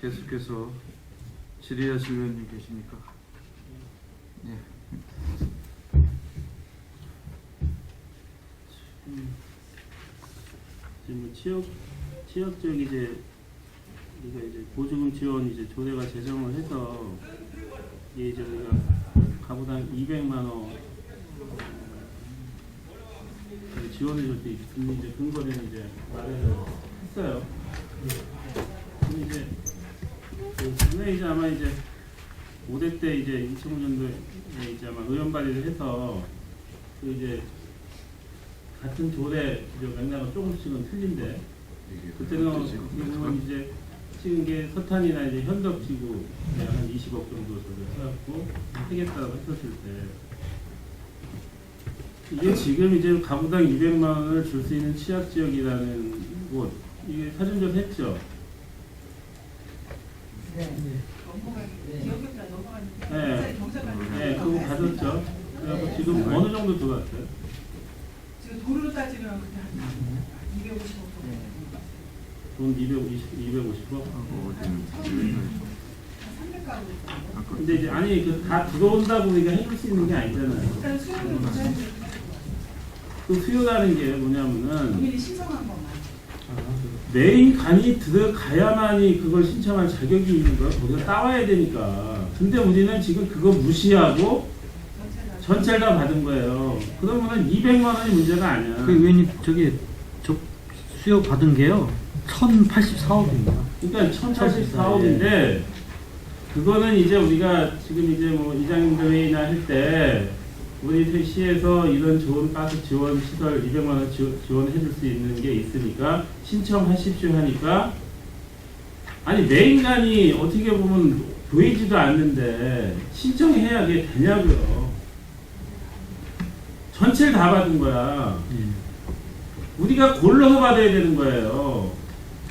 계속해서 질의하실 의원님 계십니까? 예. 지금 뭐 취업 지역 이제 우리가 이제 보조금 지원 이제 조례가 제정을 해서 이제 우리가 가구당 200만 원 지원해 줄 때 이제 근거를 이제 마련을 했어요. 그럼 이제 전에 이제 아마 이제 5대 때 이제 2005년도에 이제 아마 의원 발의를 해서 그 이제 같은 조례 맥락은 조금씩은 틀린데 그때는 어떻게 보면 이제 찍은 게 서탄이나 이제 현덕지구 한 20억 정도 해갖고 하겠다고 했었을 때 이게 지금 이제 가구당 200만 원을 줄 수 있는 취약지역이라는 곳 이게 사전조사 했죠? 네. 네. 네, 그거 받았죠. 그래서 지금 어느 정도 들어왔어요? 지금 도로로 따지면 그때 한 250억 돈 250억? 한 300가구. 근데 이제 아니 그 다 들어온다고 우리가 해줄 수 있는 게 아니잖아요. 일단 수요는 문제는 그 수요라는 게 뭐냐면은 국민이 신청한 것만. 메인 간이 들어가야만이 그걸 신청할 자격이 있는 거야. 거기서 따와야 되니까. 근데 우리는 지금 그거 무시하고 전체를 다 받은 거예요. 그러면은 200만 원이 문제가 아니야. 그 의원님 저기 저 수요 받은 게요 1,084억입니다. 그러니까 1,084억인데 그거는 이제 우리가 지금 이제 뭐 이장님들 회의나 할 때 우리 시에서 이런 좋은 가스 지원 시설 200만 원 지원해 줄 수 있는 게 있으니까 신청하십시오 하니까 아니 메인간이 어떻게 보면 보이지도 않는데 신청해야 되냐고요. 전체를 다 받은 거야. 우리가 골라서 받아야 되는 거예요.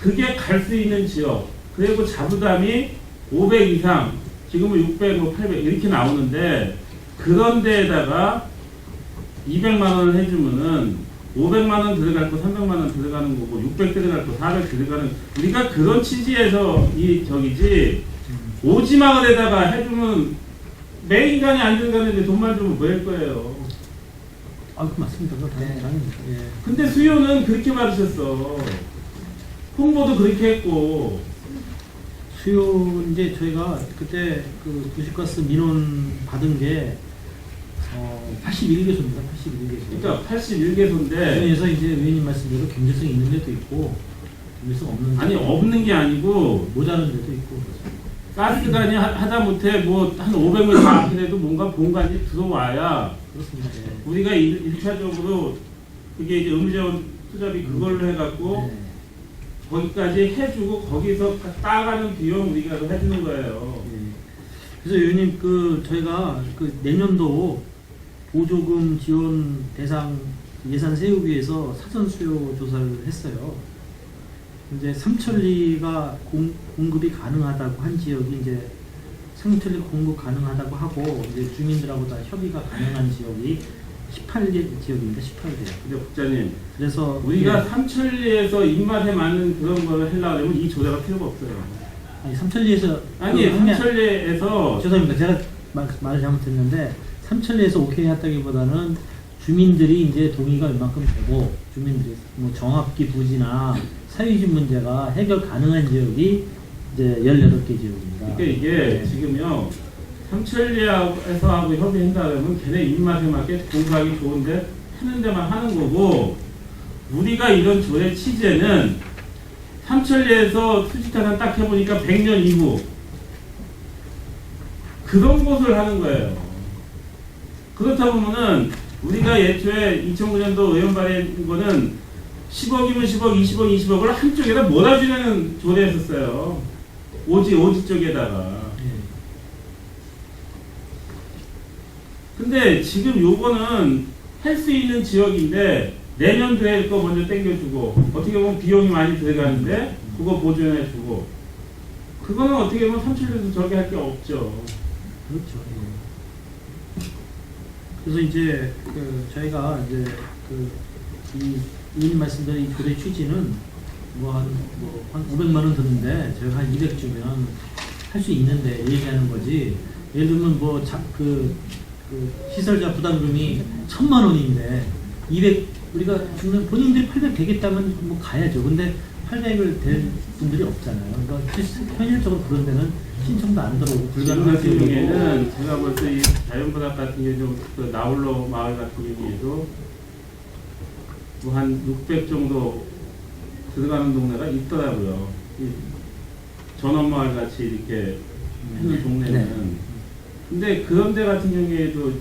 그게 갈 수 있는 지역 그리고 자부담이 500 이상 지금은 600, 뭐 800 이렇게 나오는데 그런 데에다가 200만 원을 해주면은 500만 원 들어갈 거 300만 원 들어가는 거고 600 들어갈 거 400 들어가는 우리가 그런 취지에서 이 저기지 오지막을에다가 해주면 메인간이 안 들어가는데 돈만 주면 뭐 할 거예요. 아, 그 맞습니다. 그거 당연히. 예. 근데 수요는 그렇게 받으셨어. 홍보도 그렇게 했고. 수요 이제 저희가 그때 그 도시가스 민원 받은 게 81개소입니다. 81개소. 그러니까 81개소인데 그래서 이제 의원님 말씀대로 경제성 있는 데도 있고 경제성 없는 데도 아니 있고, 없는 게 아니고 모자란 데도 있고 가스관이 하다못해 뭐 한 500m 앞이라도 뭔가 본관이 들어와야 그렇습니다. 예. 우리가 1차적으로 그게 이제 의무자원 투자비 그걸로 해갖고 네. 거기까지 해주고 거기서 따가는 비용 우리가 해주는 거예요. 예. 그래서 의원님 그 저희가 그 내년도 보조금 지원 대상 예산 세우기 위해서 사전 수요 조사를 했어요. 이제 삼천리가 공급이 가능하다고 한 지역이 이제 삼천리 공급 가능하다고 하고 이제 주민들하고 다 협의가 가능한 지역이 18개 지역입니다. 18개. 근데 국장님 그래서 우리가 예. 삼천리에서 입맛에 맞는 그런 걸 하려면 이 조사가 필요가 없어요. 아니 삼천리에서 아니 삼천리에서 죄송합니다. 제가 말을 잘못했는데 삼천리에서 오케이 했다기보다는 주민들이 이제 동의가 웬만큼 되고 주민들이 뭐 정합기 부지나 사유지 문제가 해결 가능한 지역이 이제 18개 지역입니다. 그러니까 이게 네. 지금요 삼천리에서 하고 협의한다 그러면 걔네 입맛에 맞게 공부하기 좋은데 하는 데만 하는 거고 우리가 이런 조례 취지는 삼천리에서 수지타산 딱 해보니까 100년 이후 그런 곳을 하는 거예요. 그렇다 보면은 우리가 예초에 2009년도 의원 발의한 거는 10억이면 10억, 20억, 20억을 한쪽에다 몰아주려는 조례였었어요. 오지 쪽에다가. 근데 지금 요거는 할 수 있는 지역인데 내년도에 거 먼저 땡겨주고 어떻게 보면 비용이 많이 들어가는데 그거 보존해주고 그거는 어떻게 보면 삼천리에서 저기 할 게 없죠. 그렇죠. 예. 그래서 이제 그 저희가 이제 그 이 의원님 말씀대로 이 조례 취지는 한 500만 원 드는데 저희가 한 200 주면 할 수 있는데 얘기하는 거지. 예를 들면 그 시설자 부담금이 1,000만 원인데 200 우리가 주는 본인들이 800 되겠다면 뭐 가야죠. 근데 800을 될 분들이 없잖아요. 그러니까 현실적으로 그런 데는 신청도 안 들어오고 지금 불가능한 같은 경우에는 경우고. 제가 볼 때 이 자연바닥 같은 경우 좀그 나홀로 마을 같은 경우에도 뭐 한 600 정도 들어가는 동네가 있더라고요. 이 전원마을 같이 이렇게 하는 동네는. 네. 근데 그런 데 같은 경우에도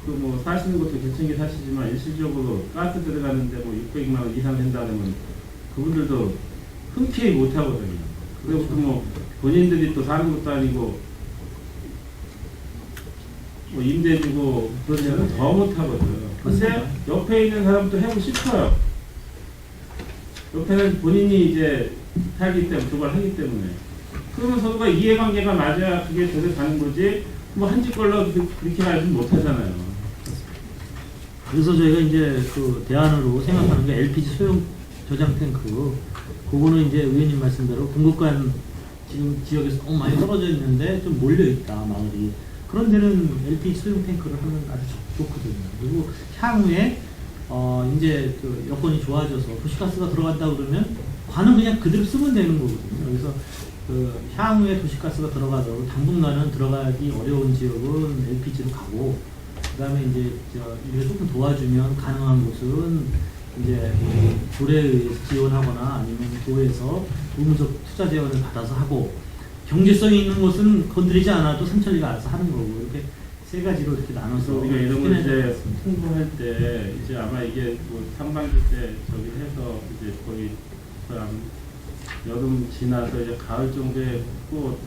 그 뭐 사시는 것도 개천기 사시지만 일시적으로 가스 들어가는데 뭐 600만 원 이상 된다 그러면 그분들도 흔쾌히 못 하거든요. 그리고 또 뭐 본인들이 또 사는 것도 아니고 뭐 임대 주고 그런 데는 더 못 하거든요. 근데 옆에 있는 사람도 하고 싶어요. 옆에는 본인이 이제 살기 때문에 그걸 하기 때문에 그러면 서로가 이해관계가 맞아야 그게 제대로 가는 거지 뭐 한 집 걸로 그렇게 말지 못하잖아요. 그래서 저희가 이제 그 대안으로 생각하는 게 LPG 소형 저장 탱크. 그거는 이제 의원님 말씀대로 공급관 지금 지역에서 너무 많이 떨어져 있는데 좀 몰려 있다 마을이. 그런 데는 LPG 소형 탱크를 하면 아주 좋거든요. 그리고 향후에 이제 그 여건이 좋아져서 도시가스가 들어간다 그러면 관은 그냥 그대로 쓰면 되는 거거든요. 그래서 그 향후에 도시가스가 들어가도 당분간은 들어가기 어려운 지역은 LPG로 가고, 그다음에 이제 이게 조금 도와주면 가능한 곳은 이제 조례에 의해서 지원하거나 아니면 도에서 의무적 투자 지원을 받아서 하고, 경제성이 있는 곳은 건드리지 않아도 삼천리가 알아서 하는 거고, 이렇게 세 가지로 이렇게 나눠서 우리가 이런 걸 이제 했습니다. 홍보할 때 이제 아마 이게 뭐 상반기 때 저기 해서 이제 거의 여름 지나서 이제 가을 정도에 고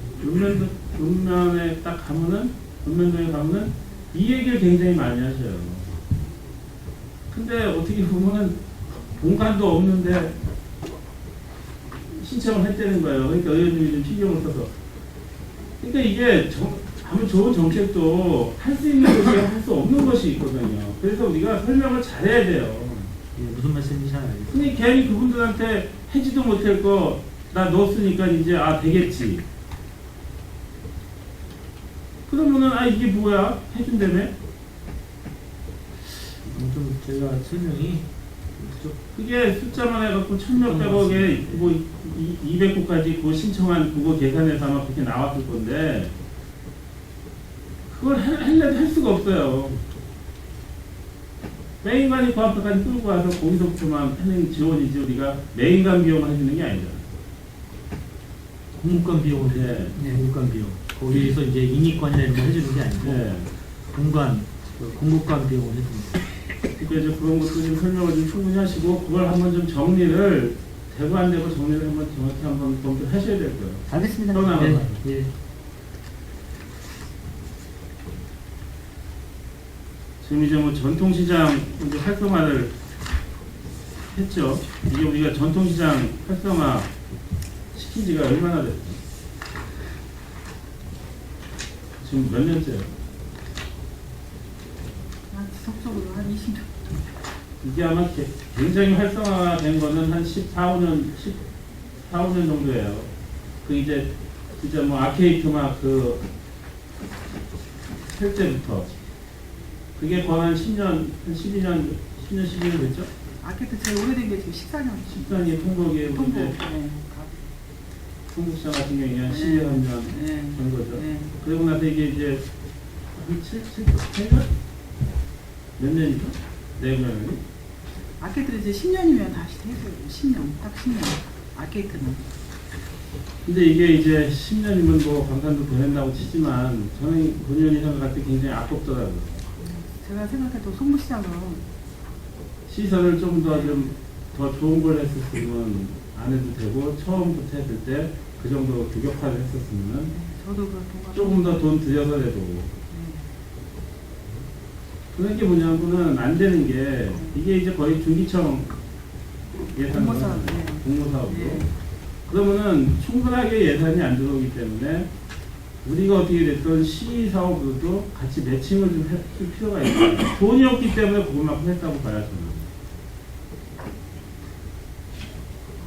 읍면에 딱 가면은 읍면동에 가면은 이 얘기를 굉장히 많이 하셔요. 근데 어떻게 보면은 공간도 없는데 신청을 했다는 거예요. 그러니까 의원님이 좀 신경을 써서. 그러니까 이게 아무 좋은 정책도 할 수 있는 것이 할 수 없는 것이 있거든요. 그래서 우리가 설명을 잘해야 돼요. 예, 무슨 말씀인지 잘 알겠습니다. 근데 괜히 그분들한테 해지도 못할 거 나 넣었으니까 이제 되겠지. 그러면은 이게 뭐야? 해준다며? 좀 제가 설명이 좀 그게 숫자만 해갖고 1,600억에 뭐 200호까지 그 신청한 그거 계산해서 아마 그렇게 나왔을 건데 그걸 하려도 할 수가 없어요. 메인관이 그 앞에까지 끌고 와서 거기서부터만 하는 지원이지 우리가 메인관 비용을 해주는 게 아니잖아. 공급관 비용을 네. 공급관 비용. 거기에서 이제 인익관이나 이런 거 해주는 게 아니고 네. 공급관 비용을 해줍니다. 그러니까 이제 그런 것도 좀 설명을 좀 충분히 하시고 그걸 한번 좀 정리를 되고 안 되고 정리를 한번 정확히 한번 검토하셔야 될 거예요. 알겠습니다. 또 나가요. 예. 지금 이제 뭐 전통시장 이제 활성화를 했죠. 이게 우리가 전통시장 활성화 시킨 지가 얼마나 됐어요? 지금 몇 년째요? 지속적으로 한 20년. 이게 아마 굉장히 활성화된 거는 한 14, 15년 정도예요. 그 이제 진짜 뭐 아케이드 막 할 때부터 그게 거의 한 10년, 한 12년 됐죠? 아케트 제일 오래된 게 지금 14년. 14년 통곡에 통보. 이제 네. 통곡시장 같은 경우에 한 12년 네. 된 거죠. 네. 그러고 나서 이게 이제 한 7년? 몇 년이죠? 내년이? 아케트는 이제 10년이면 다시 해줘요. 10년. 딱 10년. 아케트는. 근데 이게 이제 10년이면 뭐 감산도 더 했다고 치지만 저는 9년 이상 같을 때 굉장히 아깝더라고요. 제가 생각해도 송무시장은 시설을 좀 더 좋은 걸 했었으면 안 해도 되고 처음부터 했을 때 그 정도 규격화를 했었으면 저도 그런 동감. 조금 더 돈 들여서라도 그런 게 뭐냐면은 안 되는 게 이게 이제 거의 중기청 예산 공모사업, 네. 공모사업으로 네. 그러면은 충분하게 예산이 안 들어오기 때문에 우리가 어떻게 됐든 시사업으로도 같이 매칭을 좀 해줄 필요가 있어요. 돈이 없기 때문에 그것만큼 했다고 봐야죠.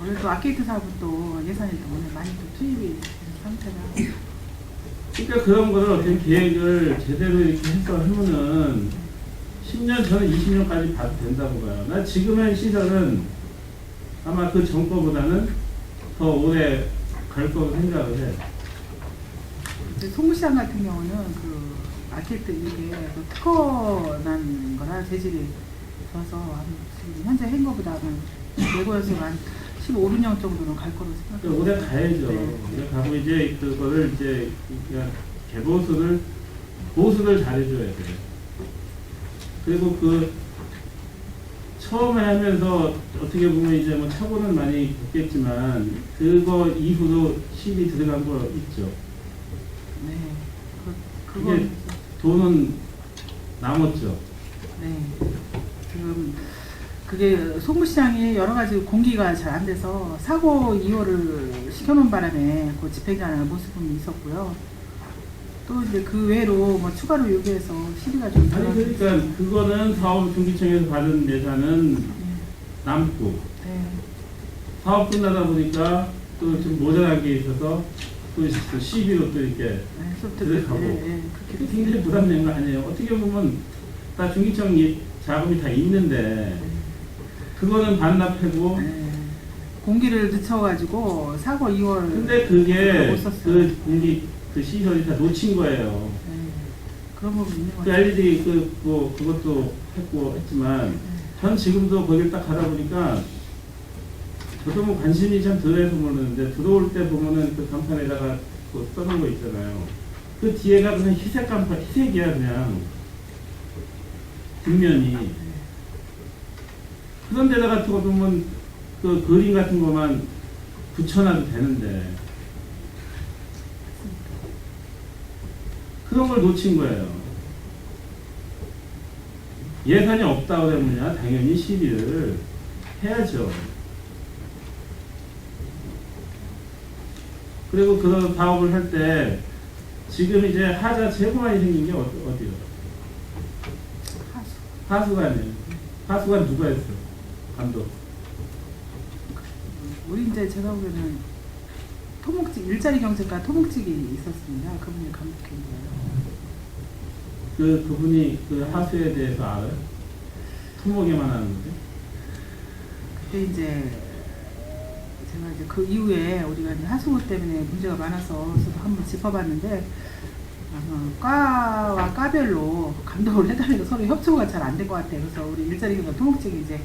그래도 아케이드 사업은 또 예산이 또 오늘 많이 또 투입이 된 상태라. 그러니까 그런 거를 어떻게 계획을 제대로 이렇게 해서 하면은 10년 저는 20년까지 봐도 된다고 봐요. 나 지금의 시설은 아마 그 정거보다는 더 오래 갈 거라고 생각을 해. 근데 송구시장 같은 경우는 그 아케이드 이게 그 특허난 거라 재질이 좋아서 지금 현재 한 거보다는 내고에서 한 15, 16년 정도는 갈 거로 생각해요. 오래 가야죠. 네. 오래 가고 이제 그거를 이제 그냥 보수를 잘해줘야 돼요. 그리고 그 처음에 하면서 어떻게 보면 이제 뭐 착오는 많이 겪겠지만 그거 이후로 시비 들어간 거 있죠. 네. 그거 이게 돈은 남았죠. 네. 지금 그게 송구시장이 여러 가지 공기가 잘 안 돼서 사고 이호를 시켜놓은 바람에 그 집행자는 모습이 있었고요. 또 이제 그 외로 뭐 추가로 요구해서 시비가 좀 아니 그러니까 그거는 사업 중기청에서 받은 예산은 남고 네. 사업 끝나다 보니까 또 좀 모자란 게 있어서 또 시비로 또 이렇게 네. 들어가고 그렇게 그게 굉장히 부담된 거 아니에요. 어떻게 보면 다 중기청 자금이 다 있는데 그거는 반납하고 네. 공기를 늦춰가지고 사고 이호를 근데 그게 못 썼어요. 그 공기 그 시설이 다 놓친 거예요. 네. 그런 부분 있는 것 그 같아요. LED 뭐 그것도 했고 했지만 네. 전 지금도 거길 딱 가다 보니까 저도 뭐 관심이 참 덜해서 모르는데 들어올 때 보면은 그 간판에다가 그 써놓은 거 있잖아요. 그 뒤에가 그냥 희색 간판, 희색이야 그냥 뒷면이. 그런 데다가 또 보면 그 그림 같은 거만 붙여놔도 되는데 그런 걸 놓친 거예요. 예산이 없다 그러면야 당연히 시비를 해야죠. 그리고 그런 사업을 할 때 지금 이제 하자 제일 많이 생긴 게 어디요? 하수. 하수관이에요. 하수관 누가 했어? 감독. 우리 이제 제가 보기에는 토목직 일자리 경제과 토목직이 있었습니다. 그분이 감독한 거예요. 그분이 그 하수에 대해서 알아요? 토목에만 하는데? 그때 이제 제가 이제 그 이후에 우리가 이제 하수 때문에 문제가 많아서 저도 한번 짚어봤는데 과와 과별로 감독을 해달라고 서로 협조가 잘 안 된 것 같아요. 그래서 우리 일자리 경제 토목직이 이제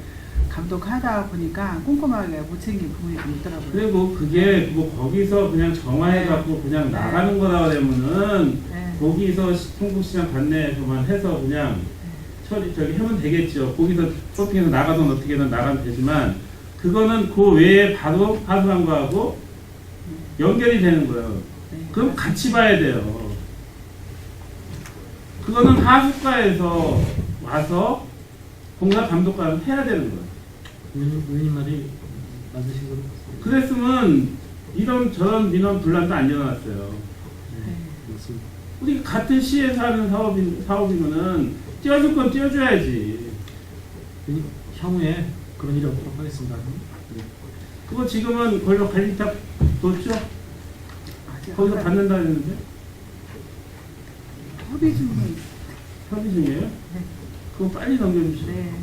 감독하다 보니까 꼼꼼하게 못 챙긴 부분이 좀 있더라고요. 그리고 그게 뭐 거기서 그냥 정화해갖고 그냥 네. 나가는 거라 그러면은 네. 거기서 통국시장 관내에서만 해서 그냥 저기 하면 되겠죠. 거기서 쇼핑해서 나가든 어떻게든 나가면 되지만 그거는 그 외에 바로 하수한 거하고 연결이 되는 거예요. 네. 그럼 같이 봐야 돼요. 그거는 하수과에서 와서 공사 감독관을 해야 되는 거예요. 의원님 말이 맞으신 것 같습니다. 그랬으면 이런 저런 민원 분란도 안 일어났어요. 네, 그렇습니다. 우리 같은 시에서 하는 사업이면은 띄워줄 건 띄워줘야지. 향후에 그런 일이 없도록 하겠습니다. 그거 지금은 걸로 관리 다 뒀죠? 아직 거기서 안 받는다 했는데 협의 중에 협의 중이에요? 네. 그거 빨리 넘겨주시죠. 네.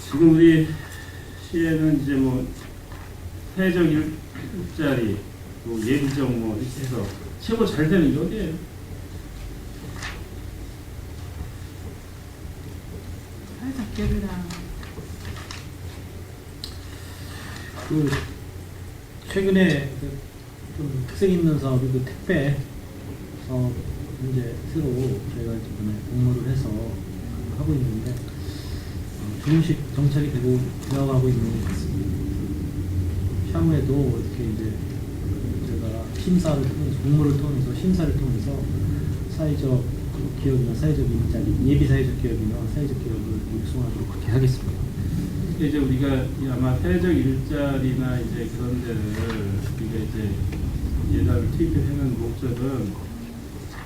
지금 우리 시에는 이제 뭐 사회적 일자리, 뭐 예비적 뭐 이렇게 해서 최고 잘 되는 게 어디예요? 살짝 기업이랑 그 최근에 좀 특색 있는 사업이 그 택배 사업 이제 새로 저희가 이번에 공모를 해서 하고 있는데 조금씩 정착이 되어가고 있는 것 같습니다. 향후에도 이렇게 이제 제가 심사를 통해서 공모를 통해서 심사를 통해서 사회적 기업이나 사회적 일자리, 예비 사회적 기업이나 사회적 기업을 육성하도록 그렇게 하겠습니다. 이제 우리가 아마 사회적 일자리나 이제 그런 데를 우리가 이제 예산을 투입하는 목적은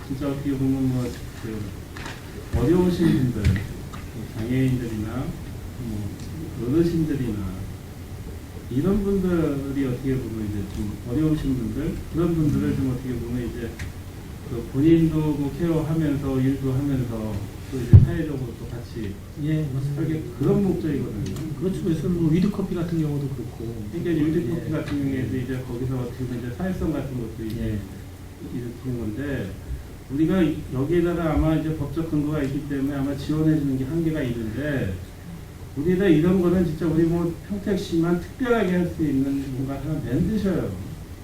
진짜 어떻게 보면 뭐 어려우신 분들, 장애인들이나 어르신들이나 이런 분들이 어떻게 보면 이제 좀 어려우신 분들, 그런 분들을 좀 어떻게 보면 이제 그 본인도 뭐 케어하면서 일도 하면서 또 이제 사회적으로 또 같이 예, 맞습니다. 하게 그런 목적이거든요. 그렇죠. 그래서 뭐 위드커피 같은 경우도 그렇고. 그러니까 이제 유리커피 예. 같은 경우에도 이제 거기서 어떻게 보면 이제 사회성 같은 것도 이제 일으키는 건데 우리가 여기에다가 아마 이제 법적 근거가 있기 때문에 아마 지원해 주는 게 한계가 있는데 우리가 이런 거는 진짜 우리 뭐 평택시만 특별하게 할 수 있는 뭔가 하나 만드셔요.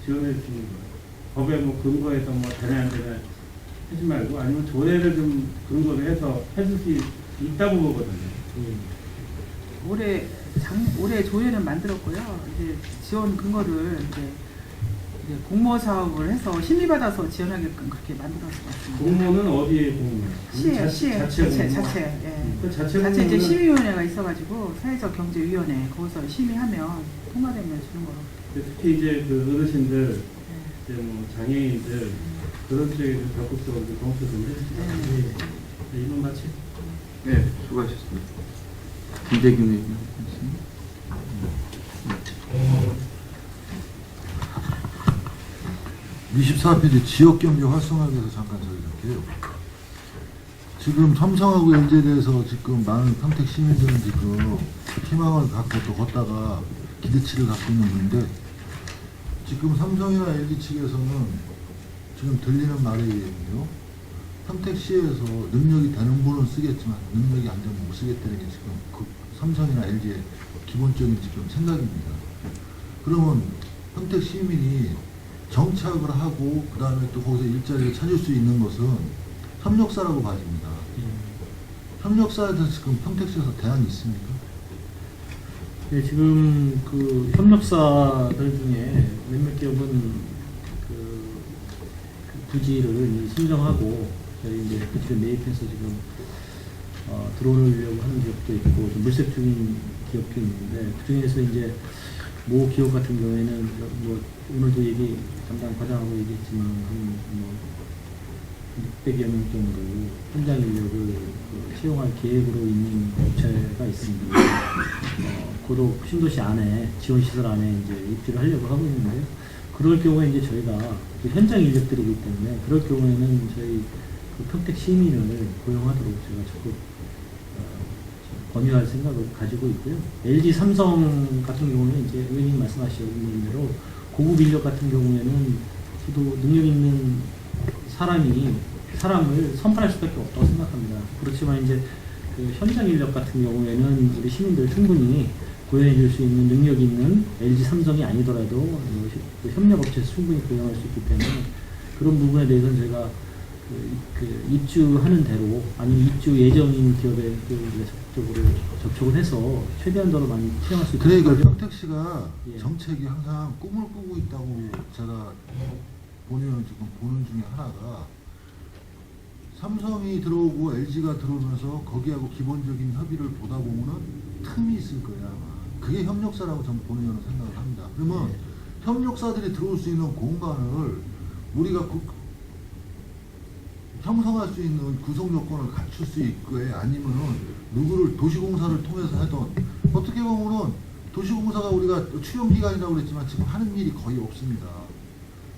지원해 주는 거. 법에 뭐 근거해서 뭐 되나 안 되나 하지 말고 아니면 조례를 좀 근거로 해서 해줄 수 있다고 보거든요. 올해 조례는 만들었고요. 이제 지원 근거를 이제 공모 사업을 해서 심의받아서 지원하게끔 그렇게 만들었습니다. 공모는 어디에 공모? 시에 자체 공모? 자체 예. 그 자체 자체 이제 공모는 심의위원회가 있어가지고 사회적 경제위원회 거기서 심의하면 통과되면 주는 거로. 특히 이제 그 어르신들, 예. 이제 뭐 장애인들 그런 쪽에 좀 적극적으로 검토 좀 해주세요. 네, 이런 같이. 네, 수고하셨습니다. 김대균 의원님. 24페이지 지역경제 활성화에 대해서 잠깐 설명드릴게요. 지금 삼성하고 LG에 대해서 지금 많은 평택 시민들은 지금 희망을 갖고 또 걷다가 기대치를 갖고 있는 건데 지금 삼성이나 LG 측에서는 지금 들리는 말이에요. 평택시에서 능력이 되는 분은 쓰겠지만 능력이 안 되면 못 쓰겠다는 게 지금 그 삼성이나 LG의 기본적인 지금 생각입니다. 그러면 평택 시민이 정착을 하고 그 다음에 또 거기서 일자리를 찾을 수 있는 것은 협력사라고 봐집니다. 협력사에 대해서 지금 평택시에서 대안이 있습니까? 네, 지금 그 협력사들 중에 몇몇 기업은 그 부지를 신청하고 저희 이제 부지를 매입해서 지금 들어오려고 하는 기업도 있고 좀 물색 중인 기업도 있는데 그 중에서 이제 모 기업 같은 경우에는 뭐 오늘도 얘기 잠깐 과장하고 얘기했지만 한뭐 600여 명 정도 현장 인력을 채용할 계획으로 있는 업체가 있습니다. 고도 신도시 안에 지원시설 안에 이제 입주를 하려고 하고 있는데요. 그럴 경우에 이제 저희가 그 현장 인력들이기 때문에 그럴 경우에는 저희 그 평택 시민을 고용하도록 제가 적극 권유할 생각을 가지고 있고요. LG 삼성 같은 경우는 이제 의원님 말씀하신 대로 고급 인력 같은 경우에는 저도 능력 있는 사람을 선발할 수밖에 없다고 생각합니다. 그렇지만 이제 그 현장 인력 같은 경우에는 우리 시민들 충분히 고용해 줄 수 있는 능력 있는 LG 삼성이 아니더라도 그 협력업체에서 충분히 고용할 수 있기 때문에 그런 부분에 대해서는 제가 그 입주하는 대로 아니면 입주 예정인 기업에 적극적으로 접촉을 해서 최대한도로 많이 채용할 수 있도록 그러니까 평택시가 예. 정책이 항상 꿈을 꾸고 있다고 제가 본의원 지금 보는 중에 하나가 삼성이 들어오고 LG가 들어오면서 거기하고 기본적인 협의를 보다 보면은 틈이 있을 거야 아마. 그게 협력사라고 저는 본의원은 생각을 합니다. 그러면 협력사들이 들어올 수 있는 공간을 우리가 형성할 수 있는 구성 요건을 갖출 수 있고요. 아니면은 누구를 도시공사를 통해서 하던 어떻게 보면은 도시공사가 우리가 추경기간이라고 그랬지만 지금 하는 일이 거의 없습니다.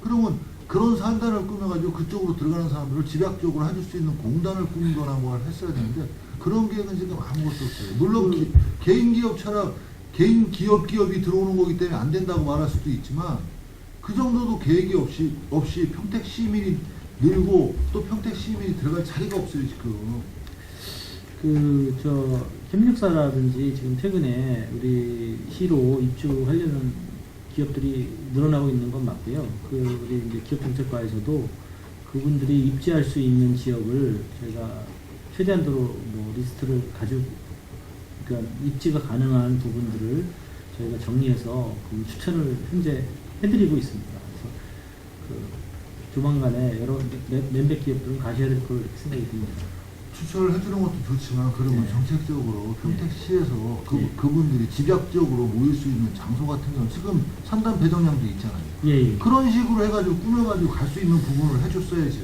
그러면 그런 산단을 꾸며가지고 그쪽으로 들어가는 사람들을 집약적으로 해줄 수 있는 공단을 꾸미거나 뭘 했어야 되는데 그런 계획은 지금 아무것도 없어요. 물론 개인 기업처럼 개인 기업이 들어오는 거기 때문에 안 된다고 말할 수도 있지만 그 정도도 계획이 없이 평택 시민이 늘고 또 평택 시민이 들어갈 자리가 없어요 지금. 협력사라든지 지금 최근에 우리 시로 입주하려는 기업들이 늘어나고 있는 건 맞고요. 우리 이제 기업정책과에서도 그분들이 입지할 수 있는 지역을 저희가 최대한도로 뭐 리스트를 그러니까 입지가 가능한 부분들을 저희가 정리해서 그 추천을 현재 해드리고 있습니다. 그래서 조만간에 몇몇 기업들은 가셔야 될 걸 생각이 듭니다. 추천을 해주는 것도 좋지만 그러면 네. 정책적으로 평택시에서 네. 그분들이 집약적으로 모일 수 있는 장소 같은 경우 지금 산단 배정량도 있잖아요. 예. 그런 식으로 해가지고 꾸며가지고 갈 수 있는 부분을 해줬어야죠.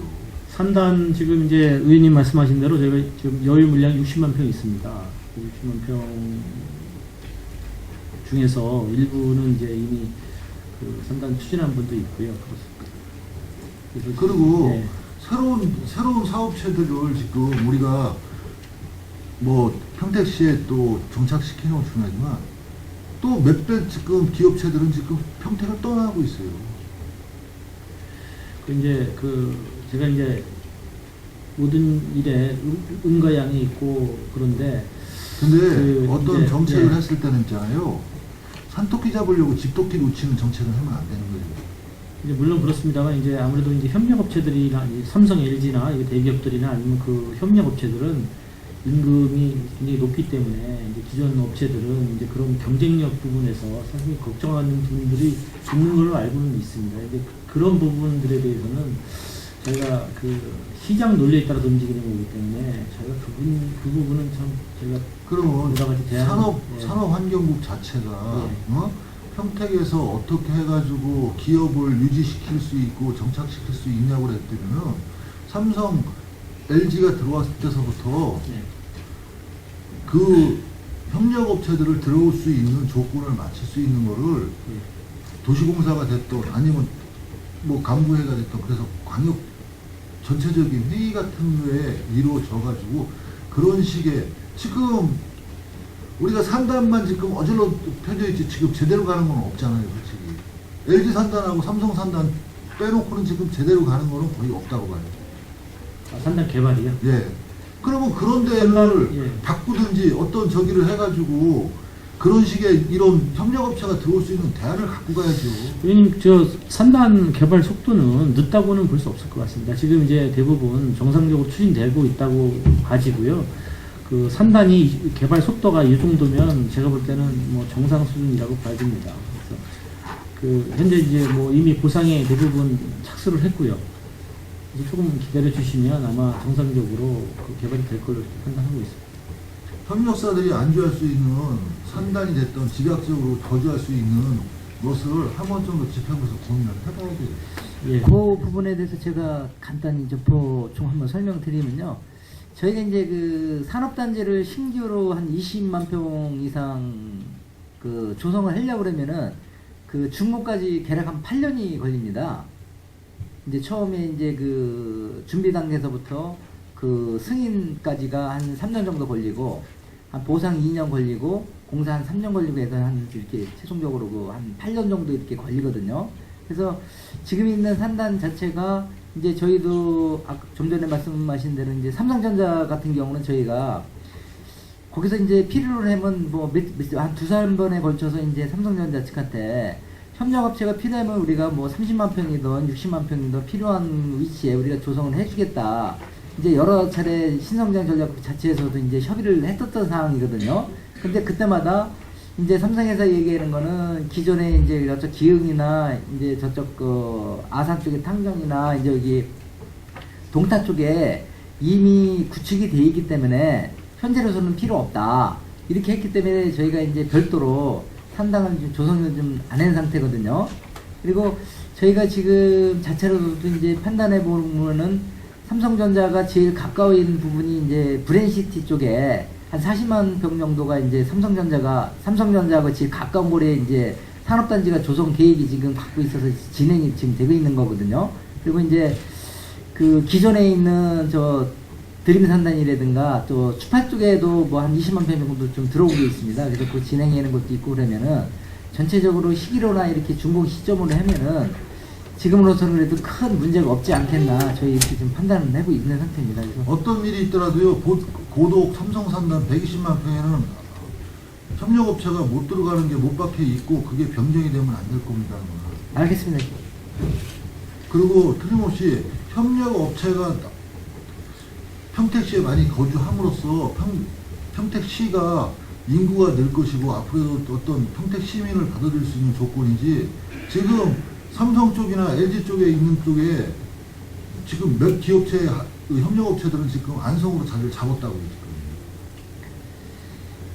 산단 지금 이제 의원님 말씀하신 대로 저희가 지금 여유 물량 60만 평 있습니다. 60만 평 중에서 일부는 이제 이미 그 산단 추진한 분도 있고요. 그래서 그리고 네. 새로운 사업체들을 지금 우리가 뭐 평택시에 또 정착시키는 건 중요하지만 또 몇몇 지금 기업체들은 지금 평택을 떠나고 있어요. 이제 제가 이제 모든 일에 응가양이 있고 그런데 근데 어떤 이제, 정책을 네. 했을 때는 있잖아요. 산토끼 잡으려고 집토끼 놓치는 정책을 하면 안 되는 거예요. 이제 물론 그렇습니다만 이제 아무래도 이제 협력업체들이나 삼성, LG나 대기업들이나 아니면 그 협력업체들은 임금이 굉장히 높기 때문에 이제 기존 업체들은 이제 그런 경쟁력 부분에서 사실 걱정하는 분들이 있는 걸로 알고는 있습니다. 이제 그런 부분들에 대해서는 저희가 그 시장 논리에 따라서 움직이는 거기 때문에 저희가 그 부분은 참 저희가 그러면 여러 가지 대안, 산업환경국 자체가 네. 평택에서 어떻게 해가지고 기업을 유지시킬 수 있고 정착시킬 수 있냐고 그랬더니는 삼성, LG가 들어왔을 때서부터 네. 그 협력업체들을 들어올 수 있는 조건을 맞출 수 있는 거를 네. 도시공사가 됐던 아니면 뭐 간부회가 됐던 그래서 광역 전체적인 회의 같은 거에 이루어져가지고 그런 식의 지금 우리가 산단만 지금 어질러 펴져 있지 지금 제대로 가는 건 없잖아요, 솔직히. LG 산단하고 삼성 산단 빼놓고는 지금 제대로 가는 거는 거의 없다고 봐요. 산단 개발이요? 예. 그러면 그런 데를 산단, 예. 바꾸든지 어떤 저기를 해가지고 그런 식의 이런 협력업체가 들어올 수 있는 대안을 갖고 가야죠. 의원님, 저 산단 개발 속도는 늦다고는 볼 수 없을 것 같습니다. 지금 이제 대부분 정상적으로 추진되고 있다고 봐지고요. 그 산단이 개발 속도가 이 정도면 제가 볼 때는 뭐 정상 수준이라고 봐야 됩니다. 그래서 그 현재 이제 뭐 이미 보상에 대부분 착수를 했고요. 이제 조금 기다려 주시면 아마 정상적으로 그 개발이 될 걸로 판단하고 있습니다. 협력사들이 안주할 수 있는 산단이 됐던 집약적으로 거주할 수 있는 것을 한 번 정도 집행해서 고민을 해봐야 돼요. 예. 그 부분에 대해서 제가 간단히 좀 보충 한번 설명드리면요. 저희가 이제 그 산업단지를 신규로 한 20만 평 이상 그 조성을 하려고 그러면은 그 준공까지 대략 한 8년이 걸립니다. 이제 처음에 이제 그 준비 단계에서부터 그 승인까지가 한 3년 정도 걸리고, 한 보상 2년 걸리고, 공사 한 3년 걸리고 해서 한 이렇게 최종적으로 그 한 8년 정도 이렇게 걸리거든요. 그래서 지금 있는 산단 자체가 이제 저희도 좀 전에 말씀하신 대로 이제 삼성전자 같은 경우는 저희가 거기서 이제 필요로 하면 뭐 한 2~3번에 걸쳐서 이제 삼성전자 측한테 협력업체가 필요하면 우리가 뭐 30만 평이든 60만 평이든 필요한 위치에 우리가 조성을 해주겠다. 이제 여러 차례 신성장 전략 자체에서도 이제 협의를 했었던 상황이거든요. 근데 그때마다 이제 삼성에서 얘기하는 거는 기존에 이제 저쪽 기흥이나 이제 저쪽 그 아산 쪽의 탕정이나 이제 여기 동탄 쪽에 이미 구축이 돼 있기 때문에 현재로서는 필요 없다. 이렇게 했기 때문에 저희가 이제 별도로 산당을 좀 조성을 좀 안 한 상태거든요. 그리고 저희가 지금 자체로도 이제 판단해 보면은 삼성전자가 제일 가까운 부분이 이제 브랜시티 쪽에 한 40만 평 정도가 이제 삼성전자가 제일 가까운 거리에 이제 산업단지가 조성 계획이 지금 갖고 있어서 진행이 지금 되고 있는 거거든요. 그리고 이제 그 기존에 있는 저 드림산단이라든가 또 추파 쪽에도 뭐 한 20만 평 정도 좀 들어오고 있습니다. 그래서 그 진행하는 것도 있고 그러면은 전체적으로 시기로나 이렇게 준공 시점으로 하면은 지금으로서는 그래도 큰 문제가 없지 않겠나 저희 이렇게 좀 판단을 하고 있는 상태입니다. 그래서 어떤 일이 있더라도요, 고독 삼성산단 120만 평에는 협력업체가 못 들어가는 게 못 박혀 있고 그게 변경이 되면 안 될 겁니다. 알겠습니다. 그리고 틀림없이 협력업체가 평택시에 많이 거주함으로써 평택시가 인구가 늘 것이고 앞으로도 어떤 평택시민을 받아들일 수 있는 조건이지, 지금 삼성 쪽이나 LG 쪽에 있는 쪽에 지금 몇 기업체, 협력업체들은 지금 안성으로 자리를 잡았다고요, 지금.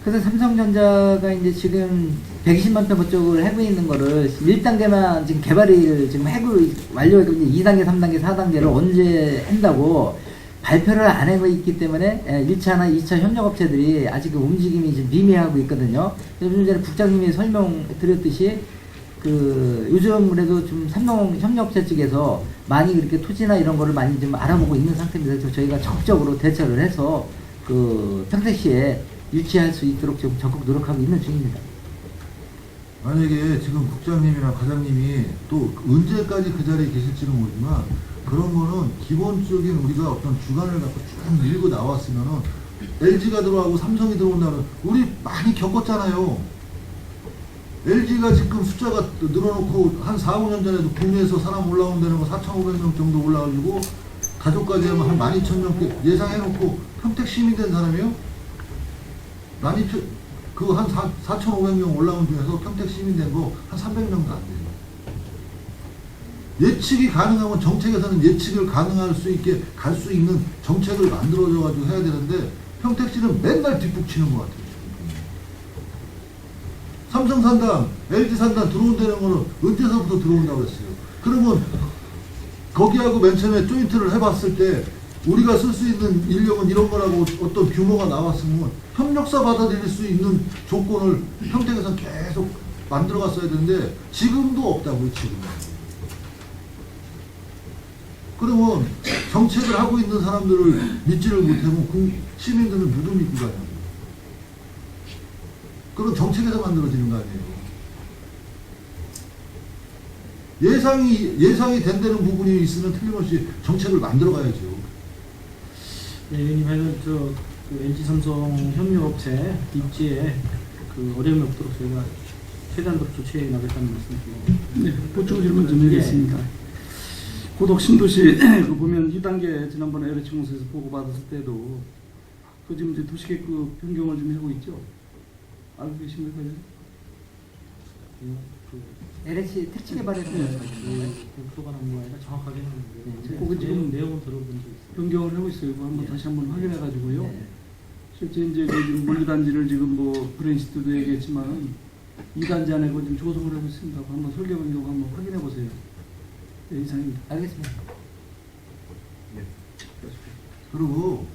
그래서 삼성전자가 이제 지금 120만 평 그쪽을 하고 있는 거를 1단계만 지금 개발을 지금 하고 완료하고 이제 2단계, 3단계, 4단계를 언제 한다고 발표를 안 하고 있기 때문에 1차나 2차 협력업체들이 아직 그 움직임이 좀 미미하고 있거든요. 좀 전에 국장님이 설명드렸듯이 요즘 그래도 좀 삼성 협력업체 측에서 많이 그렇게 토지나 이런 거를 많이 좀 알아보고 있는 상태입니다. 그래서 저희가 적극적으로 대처를 해서 평택시에 유치할 수 있도록 지금 적극 노력하고 있는 중입니다. 만약에 지금 국장님이나 과장님이 또 언제까지 그 자리에 계실지는 모르지만 그런 거는 기본적인 우리가 어떤 주관을 갖고 쭉 밀고 나왔으면은 LG가 들어가고 삼성이 들어온다는 우리 많이 겪었잖아요. LG가 지금 숫자가 늘어놓고 한 4, 5년 전에도 국내에서 사람 올라온다는 거 4,500명 정도 올라가지고 가족까지 하면 한 12,000명 예상해놓고 평택 시민 된 사람이요? 그 한 4,500명 올라온 중에서 평택 시민 된 거 한 300명도 안 돼요. 예측이 가능하면 정책에서는 예측을 가능할 수 있게 갈 수 있는 정책을 만들어줘가지고 해야 되는데 평택시는 맨날 뒷북치는 것 같아요. 삼성 산단, LG 산단 들어온다는 거는 언제서부터 들어온다고 했어요. 그러면 거기하고 맨 처음에 조인트를 해봤을 때 우리가 쓸 수 있는 인력은 이런 거라고 어떤 규모가 나왔으면 협력사 받아들일 수 있는 조건을 평택에서 계속 만들어갔어야 되는데 지금도 없다고요. 지금. 그러면 정책을 하고 있는 사람들을 믿지를 못하면 시민들은 누구 믿고 가냐고. 그런 정책에서 만들어지는 거 아니에요. 예상이 된다는 부분이 있으면 틀림없이 정책을 만들어 가야죠. 네, 의원님, 하여간 그 LG 삼성 협력업체 입지에 어려움이 없도록 저희가 최대한으로 조치해 나가겠다는 말씀드립니다. 네, 보충 질문 좀 드리겠습니다. 고덕 신도시 보면 2단계 지난번에 LH 공사에서 보고받았을 때도 지금 이제 도시계획 변경을 좀 하고 있죠. 알고 계십니까? LH 택지 개발에서 표가 나온 거 아니라 정확하게는 그거 지금 내용은 들어본 적 있어요. 변경을 하고 있어요. 그거 한번 다시 한번 확인해가지고요. 네. 실제 이제 지금 물류단지를 지금 브레인시트도 얘기했지만 2단지 안에 지금 조성을 하고 있습니다. 한번 설계 변경 한번 확인해 보세요. 네, 이상입니다. 알겠습니다. 그리고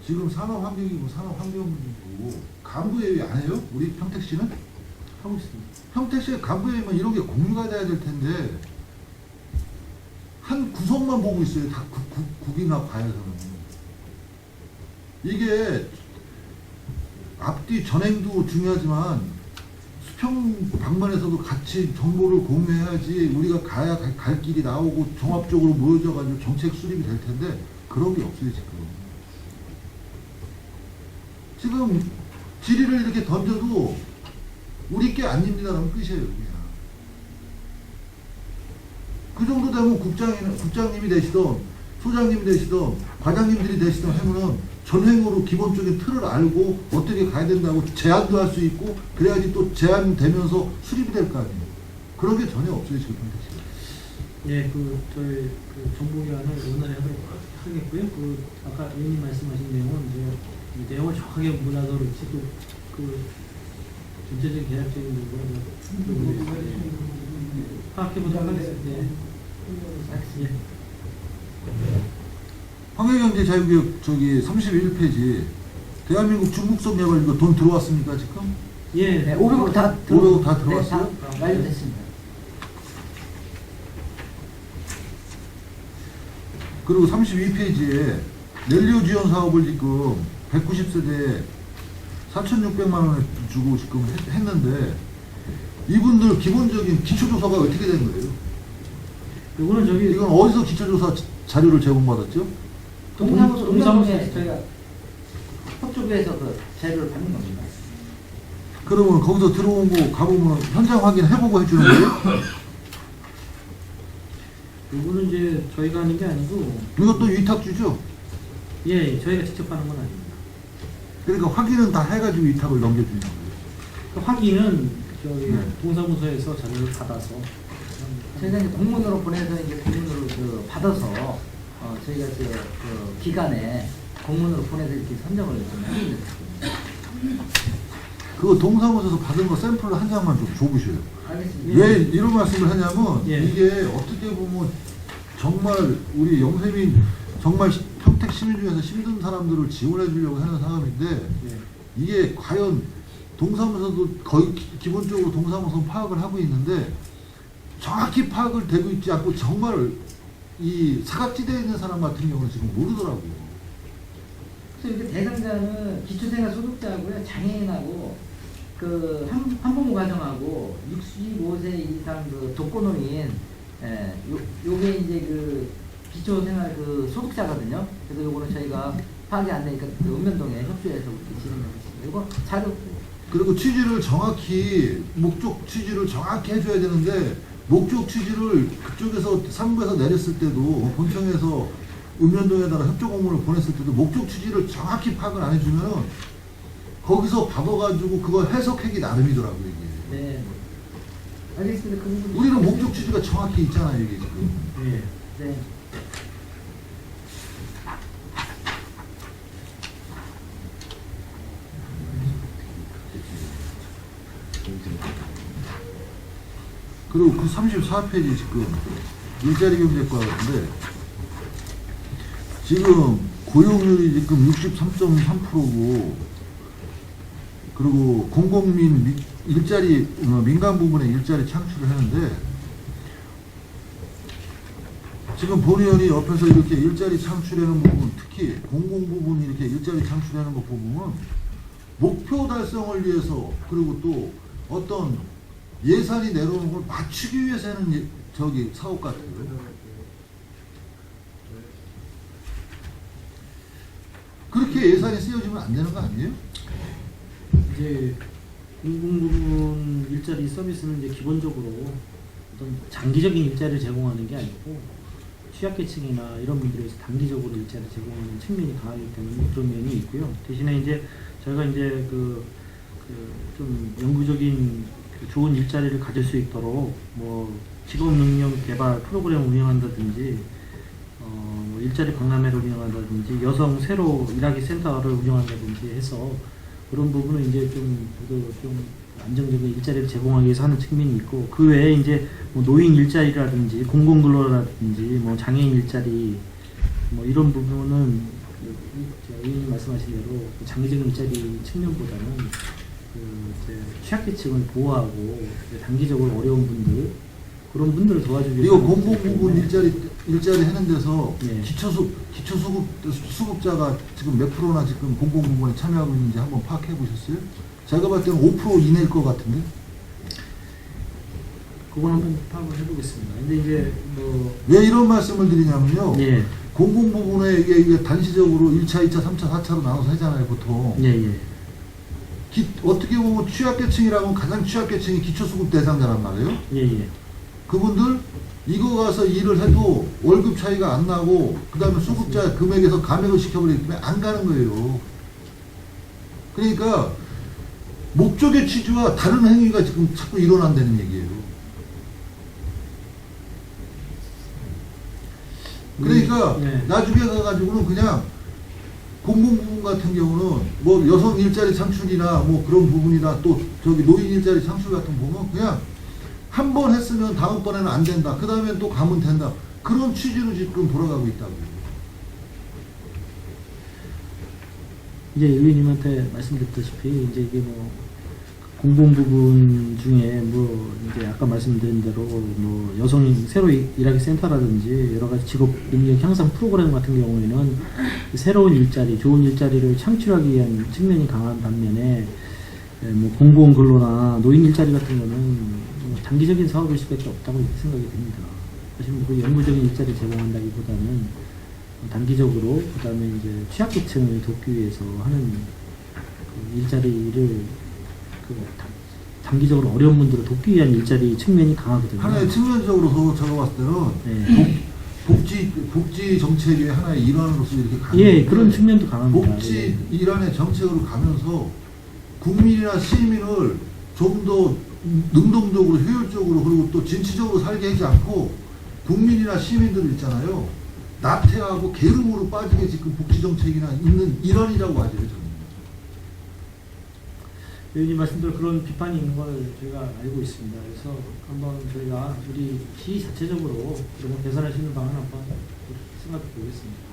지금 산업환경이고 산업환경문제고 간부회의 안 해요? 우리 평택시는? 하고 있습니다. 평택시의 간부회의면 이런 게 공유가 돼야 될 텐데 한 구석만 보고 있어요. 다 국이나 과에서는. 이게 앞뒤 전행도 중요하지만 수평 방면에서도 같이 정보를 공유해야지 우리가 가야 갈 길이 나오고 종합적으로 모여져가지고 정책 수립이 될 텐데 그런 게 없어요 지금 질의를 이렇게 던져도 우리 게 아닙니다라는 끝이에요 그냥. 그 정도 되면 국장님이 되시던 소장님이 되시던 과장님들이 되시던 하면은 전횡으로 기본적인 틀을 알고 어떻게 가야 된다고 제안도 할 수 있고 그래야지 또 제안되면서 수립이 될 거 아니에요. 그런 게 전혀 없어요 지금 평택시가. 예, 저희 정보위원회 원안에 하도록 하겠고요. 아까 의원님 말씀하신 내용은 이제 내용을 정확하게 문화도로 지금 전체적인 계략적인 부분을 파악해 보도록 하겠습니다. 예. 환경경제자유교육 31페이지 대한민국 중국성 개발 이거 돈 들어왔습니까 지금? 예, 네, 500억 다 500억 다 들어갔어요? 네, 다 완료됐습니다. 그리고 32페이지에 연료 지원 사업을 지금 190세대에 4,600만 원에 주고 지금 했는데 이분들 기본적인 기초조사가 어떻게 된 거예요? 이거는 이건 어디서 기초조사 자료를 제공받았죠? 동사무소에 저희가 협조부에서 자료를 받는 겁니다. 그러면 거기서 들어온 거 가보면 현장 확인해보고 해주는 거예요? 이거는 이제 저희가 하는 게 아니고 이것도 위탁주죠? 예, 저희가 직접 하는 건 아닙니다. 그러니까 확인은 다 해가지고 위탁을 넘겨주는 거예요. 그 확인은 네. 동사무소에서 자료를 받아서 저희가 이제 공문으로 보내서 이제 공문으로 받아서 저희가 기간에 공문으로 보내서 이렇게 선정을 좀 해드리는 거예요. 그거 동사무소에서 받은 거 샘플을 한 장만 좀 줘보셔요. 알겠습니다. 왜 이런 말씀을 하냐면 예. 이게 어떻게 보면 정말 우리 영세민 정말 평택 시민 중에서 힘든 사람들을 지원해 주려고 하는 사람인데 예. 이게 과연 동사무소도 거의 기본적으로 동사무소 파악을 하고 있는데 정확히 파악을 되고 있지 않고 정말 이 사각지대에 있는 사람 같은 경우는 지금 모르더라고요. 그래서 이렇게 대상자는 기초생활 소득자하고요, 장애인하고 그 한부모 가정하고 65세 이상 그 독거노인, 요게 이제 그 기초생활 그 소득자거든요. 그래서 요거는 저희가 파악이 안 되니까 그 읍면동에 협조해서 이렇게 진행하겠습니다. 이거 자료. 그리고 취지를 정확히 목적 취지를 정확히 해줘야 되는데 목적 취지를 그쪽에서 상부에서 내렸을 때도 본청에서 읍면동에다가 협조 공문을 보냈을 때도 목적 취지를 정확히 파악을 안 해주면 거기서 받아가지고 그걸 해석하기 나름이더라고요 이게. 네. 알겠습니다. 그 부분. 우리는 목적 취지가 정확히 있잖아요 이게 지금. 예. 네. 그리고 그 34페이지 지금 일자리 경제과 같은데 지금 고용률이 지금 63.3%고 그리고 공공민 일자리 민간 부분에 일자리 창출을 하는데 지금 본의원이 옆에서 이렇게 일자리 창출하는 부분 특히 공공 부분 이렇게 일자리 창출하는 거 보면 목표 달성을 위해서 그리고 또 어떤 예산이 내려오는 걸 맞추기 위해서 하는 저기 사업 같아요. 그렇게 예산이 쓰여지면 안 되는 거 아니에요? 이제 공공부문 일자리 서비스는 이제 기본적으로 어떤 장기적인 일자리를 제공하는 게 아니고 취약계층이나 이런 분들에 의해서 단기적으로 일자리를 제공하는 측면이 강하기 때문에 그런 면이 있고요. 대신에 이제 저희가 이제 좀 영구적인 좋은 일자리를 가질 수 있도록 뭐 직업 능력 개발 프로그램을 운영한다든지 뭐 일자리 박람회를 운영한다든지 여성 새로 일하기 센터를 운영한다든지 해서 그런 부분은 이제 좀 안정적인 일자리를 제공하기 위해서 하는 측면이 있고 그 외에 이제 뭐 노인 일자리라든지 공공근로라든지 뭐 장애인 일자리 뭐 이런 부분은 의원님 말씀하신 대로 장기적인 일자리 측면보다는 이제 취약계층을 보호하고 단기적으로 어려운 분들 그런 분들을 도와주기 위해서 이거 공공 부분 일자리 하는 데서 예. 수급자가 지금 몇 프로나 지금 공공 부분에 참여하고 있는지 한번 파악해 보셨어요? 제가 봤을 때는 5% 이내일 것 같은데. 그건 한번 파악을 해보겠습니다. 근데 이제 왜 이런 말씀을 드리냐면요. 예. 공공 부분에 이게 단시적으로 1차, 2차, 3차, 4차로 나눠서 하잖아요, 보통. 예. 어떻게 보면 취약계층이라고 하면 가장 취약계층이 기초수급 대상자란 말이에요. 예. 그분들 이거 가서 일을 해도 월급 차이가 안 나고 그 다음에 수급자 금액에서 감액을 시켜버리기 때문에 안 가는 거예요. 그러니까 목적의 취지와 다른 행위가 지금 자꾸 일어난다는 얘기예요. 그러니까 나중에 가가지고는 그냥 공공 부분 같은 경우는 뭐 여성 일자리 창출이나 뭐 그런 부분이나 또 저기 노인 일자리 창출 같은 거 보면 그냥 한 번 했으면 다음번에는 안 된다. 그 다음에 또 가면 된다. 그런 취지로 지금 돌아가고 있다고요. 이제 의원님한테 말씀드렸다시피 이제 이게 뭐 공공 부분 중에 뭐 이제 아까 말씀드린 대로 뭐 여성 새로 일하기 센터라든지 여러 가지 직업 능력 향상 프로그램 같은 경우에는 새로운 일자리, 좋은 일자리를 창출하기 위한 측면이 강한 반면에 뭐 공공 근로나 노인 일자리 같은 거는 단기적인 사업일 수밖에 없다고 이렇게 생각이 됩니다. 사실 뭐 영구적인 일자리 제공한다기보다는 단기적으로 그다음에 이제 취약계층을 돕기 위해서 하는 그 일자리를 단기적으로 어려운 분들을 돕기 위한 일자리 측면이 강하거든요. 하나의 측면적으로 제가 봤을 때는 복지 정책의 하나의 일환으로서 이렇게 가는 예, 그런 측면도 강합니다. 복지 일환의 정책으로 가면서 국민이나 시민을 좀 더 능동적으로 효율적으로 그리고 또 진취적으로 살게 하지 않고 국민이나 시민들 있잖아요. 나태하고 게으름으로 빠지게 지금 복지 정책이나 있는 일환이라고 하죠. 저는. 의원님 말씀대로 그런 비판이 있는 걸 저희가 알고 있습니다. 그래서 한번 저희가 우리 시 자체적으로 그런 거 개선할 수 있는 방안 한번 생각해 보겠습니다.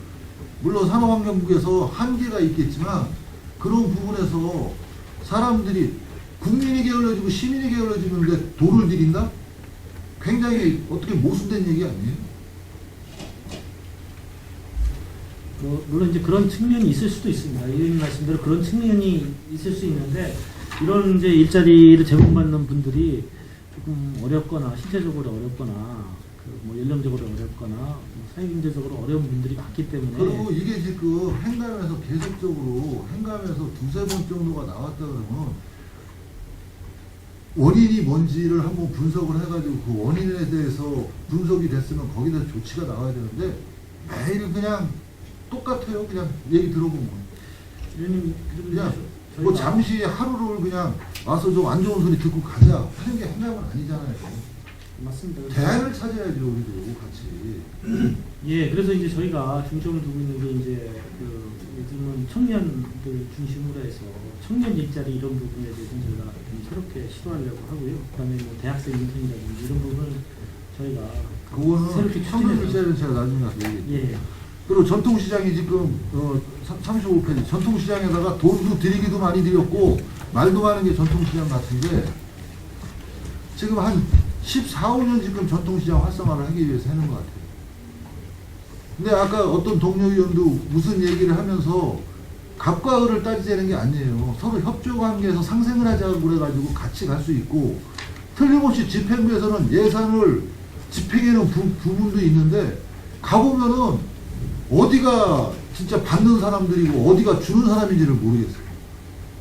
물론 산업환경국에서 한계가 있겠지만 그런 부분에서 사람들이 국민이 게을러지고 시민이 게을러지는데 도를 들인다? 굉장히 어떻게 모순된 얘기 아니에요? 물론 이제 그런 측면이 있을 수도 있습니다. 의원님 말씀대로 그런 측면이 있을 수 있는데 이런 이제 일자리를 제공받는 분들이 조금 어렵거나 신체적으로 어렵거나 뭐 연령적으로 어렵거나 뭐 사회경제적으로 어려운 분들이 많기 때문에 그리고 이게 지금 행감에서 계속적으로 행감에서 두세 번 정도가 나왔다 그러면 원인이 뭔지를 한번 분석을 해가지고 그 원인에 대해서 분석이 됐으면 거기다 조치가 나와야 되는데 매일 그냥 똑같아요. 그냥 얘기 들어보면 의원님 그냥 저희가 뭐 잠시 하루를 그냥 와서 좀 안 좋은 소리 듣고 가자 하는 게 행감은 아니잖아요. 맞습니다. 대안을 찾아야죠. 우리도 같이. 예, 그래서 이제 저희가 중점을 두고 있는 게 이제 그 요즘은 청년들 중심으로 해서 청년 일자리 이런 부분에 대해서는 저희가 좀 새롭게 시도하려고 하고요. 그다음에 뭐 대학생 인턴이라든지 이런 부분은 저희가 그거는 새롭게 청년 추진해서 일자리는 제가 나중에 가서 얘기해요. 예. 그리고 전통시장이 지금 35페이지 전통시장에다가 돈도 들이기도 많이 들였고 말도 많은 게 전통시장 같은데 지금 한 14, 15년 지금 전통시장 활성화를 하기 위해서 하는 것 같아요. 근데 아까 어떤 동료 의원도 무슨 얘기를 하면서 갑과 을을 따지자는 게 아니에요. 서로 협조관계에서 상생을 하자고 그래가지고 같이 갈 수 있고 틀림없이 집행부에서는 예산을 집행해놓은 부분도 있는데 가보면은 어디가 진짜 받는 사람들이고 어디가 주는 사람인지를 모르겠어요.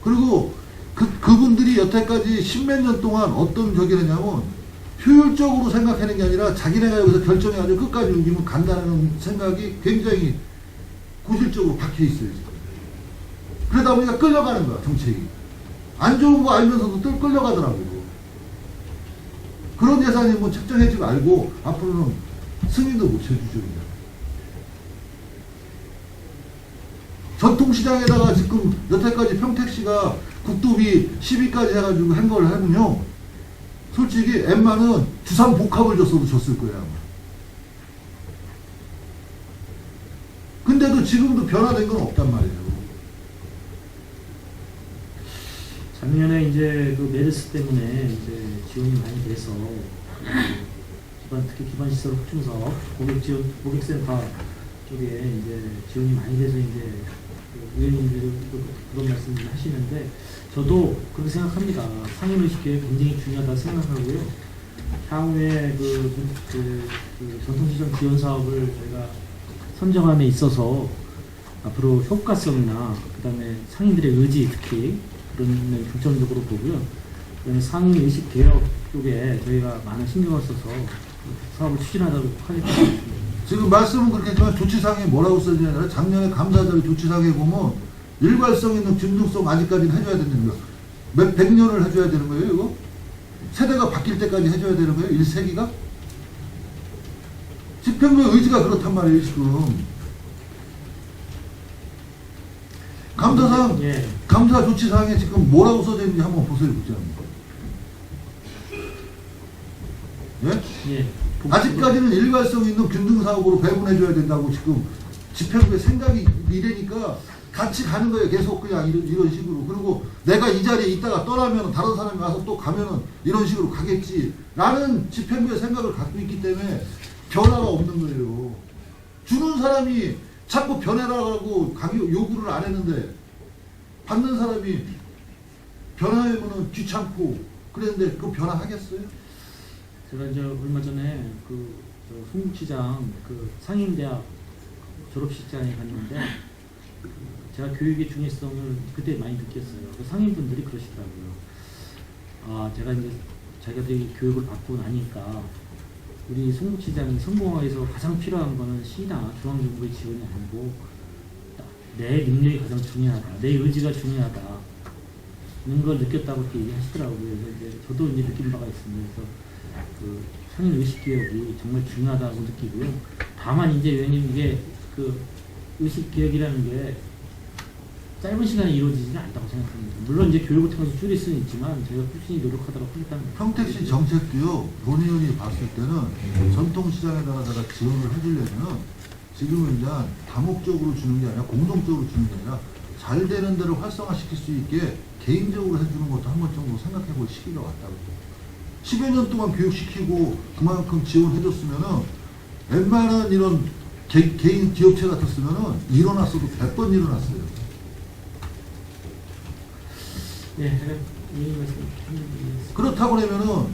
그리고 그분들이 여태까지 십몇 년 동안 어떤 저기를 했냐면 효율적으로 생각하는 게 아니라 자기네가 여기서 결정해가지고 끝까지 움직이면 간다는 생각이 굉장히 고질적으로 박혀있어요. 지금. 그러다 보니까 끌려가는 거야, 정책이. 안 좋은 거 알면서도 또 끌려가더라고요. 그런 예산이 뭐 책정하지 말고 앞으로는 승인도 못 쳐주죠. 그냥. 전통시장에다가 지금 여태까지 평택시가 국도비 10위까지 해가지고 한 걸 하면요. 솔직히 엠마는 주상 복합을 줬어도 줬을 거예요, 아마. 근데도 지금도 변화된 건 없단 말이에요. 작년에 이제 그 메르스 때문에 이제 지원이 많이 돼서 특히 기반시설 확충사업, 고객센터 쪽에 이제 지원이 많이 돼서 이제 의원님들이 그런 말씀을 하시는데 저도 그렇게 생각합니다. 상인의식교육 굉장히 중요하다 생각하고요. 향후에 그 전통시장 지원 사업을 저희가 선정함에 있어서 앞으로 효과성이나 그다음에 상인들의 의지 특히 그런 면 중점적으로 보고요. 그다음에 상인의식 개혁 쪽에 저희가 많은 신경을 써서 사업을 추진하도록 하겠습니다. 지금 말씀은 그렇게 했지만 조치상에 뭐라고 써지냐면 작년에 감사자료 조치상에 보면 일괄성 있는 균등성 아직까지는 해줘야 되는 거예요. 몇 100년을 해줘야 되는 거예요, 이거? 세대가 바뀔 때까지 해줘야 되는 거예요, 1세기가? 집행부의 의지가 그렇단 말이에요, 지금. 감사상, 예. 감사 조치사항에 지금 뭐라고 써져 있는지 한번 보세요, 보자. 예? 예. 아직까지는 일괄성 있는 균등사업으로 배분해줘야 된다고 지금 집행부의 생각이 이래니까 같이 가는 거예요. 계속 그냥 이런 식으로. 그리고 내가 이 자리에 있다가 떠나면 다른 사람이 와서 또 가면은 이런 식으로 가겠지. 라는 집행부의 생각을 갖고 있기 때문에 변화가 없는 거예요. 주는 사람이 자꾸 변해라고 요구를 안 했는데 받는 사람이 변화하면은 귀찮고 그랬는데 그거 변화하겠어요? 제가 이제 얼마 전에 송북시장 상인대학 졸업식장에 갔는데 제가 교육의 중요성을 그때 많이 느꼈어요. 상인분들이 그러시더라고요. 아, 제가 이제 자기들이 교육을 받고 나니까 우리 송북시장이 성공하기 위해서 가장 필요한 거는 시나 중앙정부의 지원이 아니고 내 능력이 가장 중요하다. 내 의지가 중요하다. 이런 걸 느꼈다고 이렇게 얘기하시더라고요. 그래서 이제 저도 이제 느낀 바가 있습니다. 그래서 상인 의식 개혁이 정말 중요하다고 느끼고요. 다만 이제 의원님 이게 의식 개혁이라는 게 짧은 시간에 이루어지지는 않다고 생각합니다. 물론 이제 교육을 통해서 줄일 수는 있지만 저희가 꾸준히 노력하도록 하겠다는 평택시 정책도요, 본의원이 봤을 때는 전통시장에다가 지원을 해주려면 지금은 이제 다목적으로 주는 게 아니라 공동적으로 주는 게 아니라 잘 되는 대로 활성화시킬 수 있게 개인적으로 해주는 것도 한 번 정도 생각해 볼 시기가 왔다고. 10여 년 동안 교육시키고 그만큼 지원해줬으면은 웬만한 이런 개인 기업체 같았으면은 일어났어도 100번 일어났어요. 예, 제가 이 말씀 드리겠습니다. 그렇다고 그러면은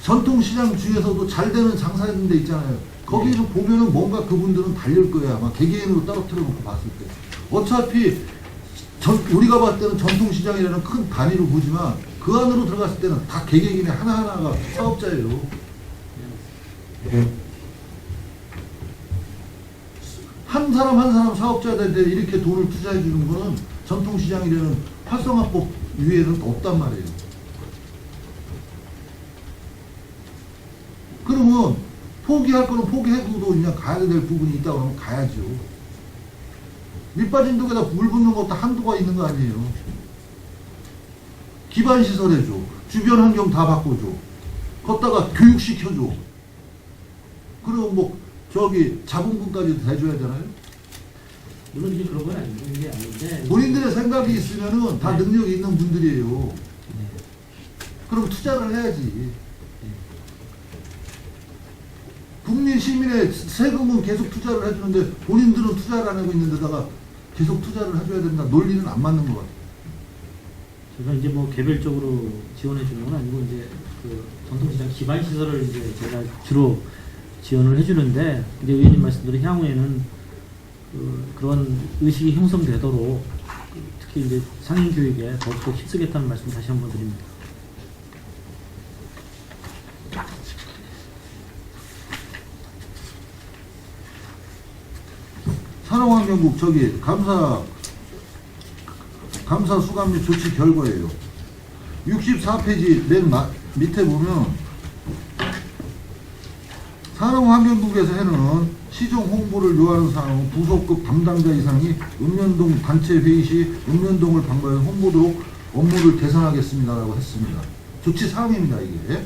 전통시장 중에서도 잘 되는 장사하는 데 있잖아요. 거기를 보면은 뭔가 그분들은 달릴 거예요. 아마 개개인으로 떨어뜨려 놓고 봤을 때. 어차피 우리가 봤을 때는 전통시장이라는 큰 단위로 보지만 그 안으로 들어갔을 때는 다 개개인의 하나하나가 사업자예요. 한 사람 한 사람 사업자들한테 이렇게 돈을 투자해 주는 거는 전통시장이라는 활성화법 위에는 없단 말이에요. 그러면 포기할 거는 포기해도 그냥 가야 될 부분이 있다고 하면 가야죠. 밑빠진 독에다 물 붓는 것도 한도가 있는 거 아니에요. 기반시설 해줘. 주변 환경 다 바꿔줘. 걷다가 교육시켜줘. 그리고 뭐 자본금까지 대줘야 되나요? 물론 이제 그런 건 아닌데 이게 아닌데 본인들의 생각이 있으면은 다 네. 능력이 있는 분들이에요. 네. 그럼 투자를 해야지. 국민 시민의 세금은 계속 투자를 해주는데 본인들은 투자를 안 하고 있는 데다가 계속 투자를 해줘야 된다. 논리는 안 맞는 것 같아요. 제가 이제 뭐 개별적으로 지원해 주는 건 아니고 이제 그 전통시장 기반 시설을 이제 제가 주로 지원을 해주는데 이제 의원님 말씀대로 향후에는 그런 의식이 형성되도록 특히 이제 상인 교육에 더욱더 힘쓰겠다는 말씀 다시 한번 드립니다. 산업환경국 감사 수감 및 조치 결과예요. 64페이지 맨 밑에 보면 산업환경국에서 해는 시정 홍보를 요하는 사항은 부속급 담당자 이상이 읍면동 단체 회의 시 읍면동을 방문해 홍보도록 업무를 개선하겠습니다라고 했습니다. 조치 사항입니다. 이게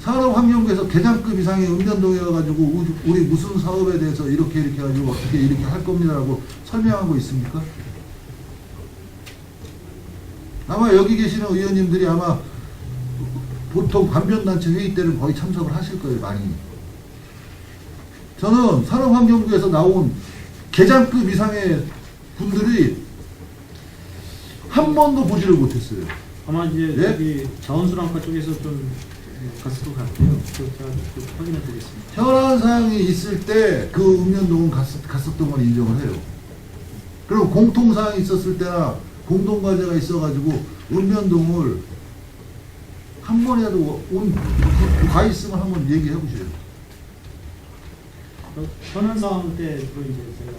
산업환경부에서 계장급 이상의 읍면동에 와가지고 우리 무슨 사업에 대해서 이렇게 해가지고 어떻게 이렇게 할 겁니다라고 설명하고 있습니까? 아마 여기 계시는 의원님들이 아마 보통 관변단체 회의 때는 거의 참석을 하실 거예요. 많이. 저는 산업환경부에서 나온 계장급 이상의 분들이 한 번도 보지를 못했어요. 아마 이제 예? 여기 자원순환과 쪽에서 좀 갔을 것 같고요. 제가 좀 확인해 보겠습니다. 현안 사항이 있을 때 그 읍면동은 갔었던 걸 인정을 해요. 그리고 공통 사항이 있었을 때나 공동 과제가 있어가지고 읍면동을 한 번이라도 가 있으면 한번 얘기해 보세요. 현안 상황 때 이제 제가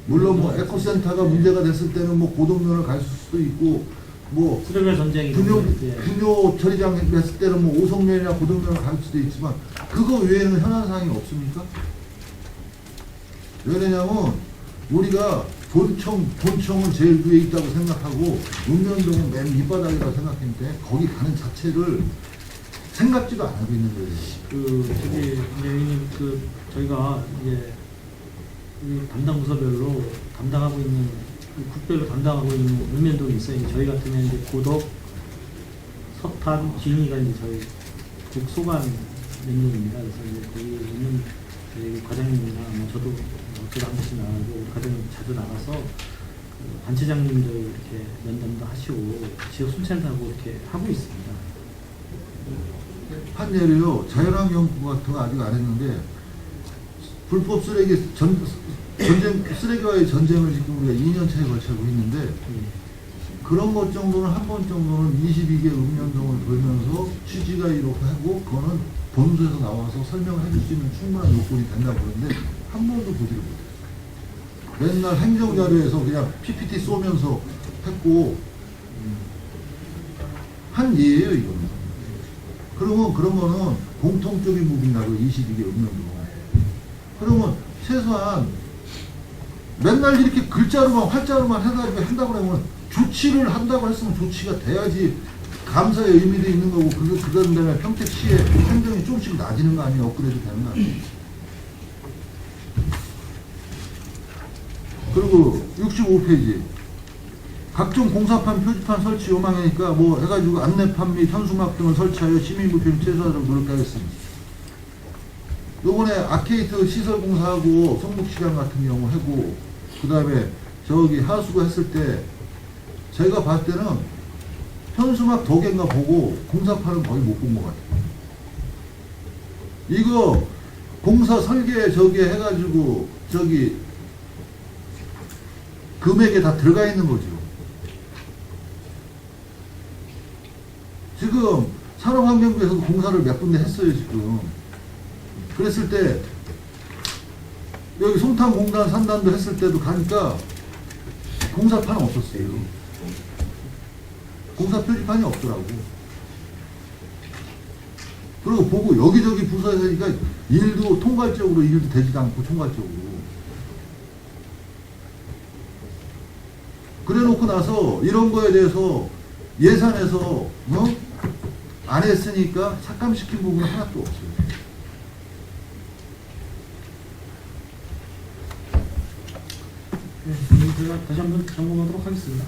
물론 뭐 에코센터가 문제가 됐을 때는 뭐 고동면을 갈 수도 있고 뭐 수령의 전쟁이 분뇨 처리장 했을 때는 뭐 오송면이나 고동면을 갈 수도 있지만 그거 외에는 현안 사항이 없습니까? 왜 그러냐면 우리가 본청은 제일 위에 있다고 생각하고 읍면동은 맨 밑바닥이라고 생각했는데 거기 가는 자체를 생각지도 안 하고 있는 거예요. 저기 의원님 저희가 이제 이 담당 부서별로 담당하고 있는 국별로 담당하고 있는 읍면동이 있어요. 저희 같은 경우는 이제 고덕, 석탄, 진이가 이제 저희 국소관 면역입니다. 그래서 이제 거기 있는 저희 과장님이나 저도 한 번씩 나가고 과장님 자주 나가서 단체장님들 이렇게 면담도 하시고 지역 순찰도 하고 이렇게 하고 있습니다. 판례로요, 자연환경부 같은 거 아직 안 했는데 불법 쓰레기 쓰레기와의 전쟁을 지금 우리가 2년차에 걸쳐 하고 있는데 그런 것 정도는 한 번 정도는 22개 읍면동을 돌면서 취지가 이렇게 하고 그거는 본부에서 나와서 설명을 해줄 수 있는 충분한 요건이 된다고 그러는데 한 번도 보지를 못해요. 맨날 행정자료에서 그냥 PPT 쏘면서 했고 한 예예요 이거는. 그러면 그런 거는 공통적인 부분이라고 22개 읍면동. 그러면 최소한 맨날 이렇게 글자로만 활자로만 해가지고 한다고 그러면 조치를 한다고 했으면 조치가 돼야지 감사의 의미도 있는 거고 그런 다음에 평택시의 행정이 조금씩 나아지는 거 아니에요? 업그레이드 되는 거 아니에요? 그리고 65페이지 각종 공사판 표지판 설치 요망이니까 뭐 해가지고 안내판 및 현수막 등을 설치하여 시민 불편 최소화하도록 노력하겠습니다. 요번에 아케이트 시설 공사하고 성북시장 같은 경우 하고 그 다음에 저기 하수구 했을 때 제가 봤을 때는 현수막 더 개인가 보고 공사판은 거의 못 본 것 같아요. 이거 공사 설계 저기 해가지고 저기 금액에 다 들어가 있는 거죠. 지금 산업환경부에서 공사를 몇 군데 했어요 지금. 그랬을 때 여기 송탄공단 산단도 했을 때도 가니까 공사판은 없었어요. 공사 표지판이 없더라고. 그리고 보고 여기저기 부서에서 그러니까 일도 통괄적으로 일도 되지도 않고 총괄적으로. 그래 놓고 나서 이런 거에 대해서 예산에서 안 했으니까 삭감시킨 부분은 하나도 없어요. 네, 제가 다시 한번 점검하도록 하겠습니다.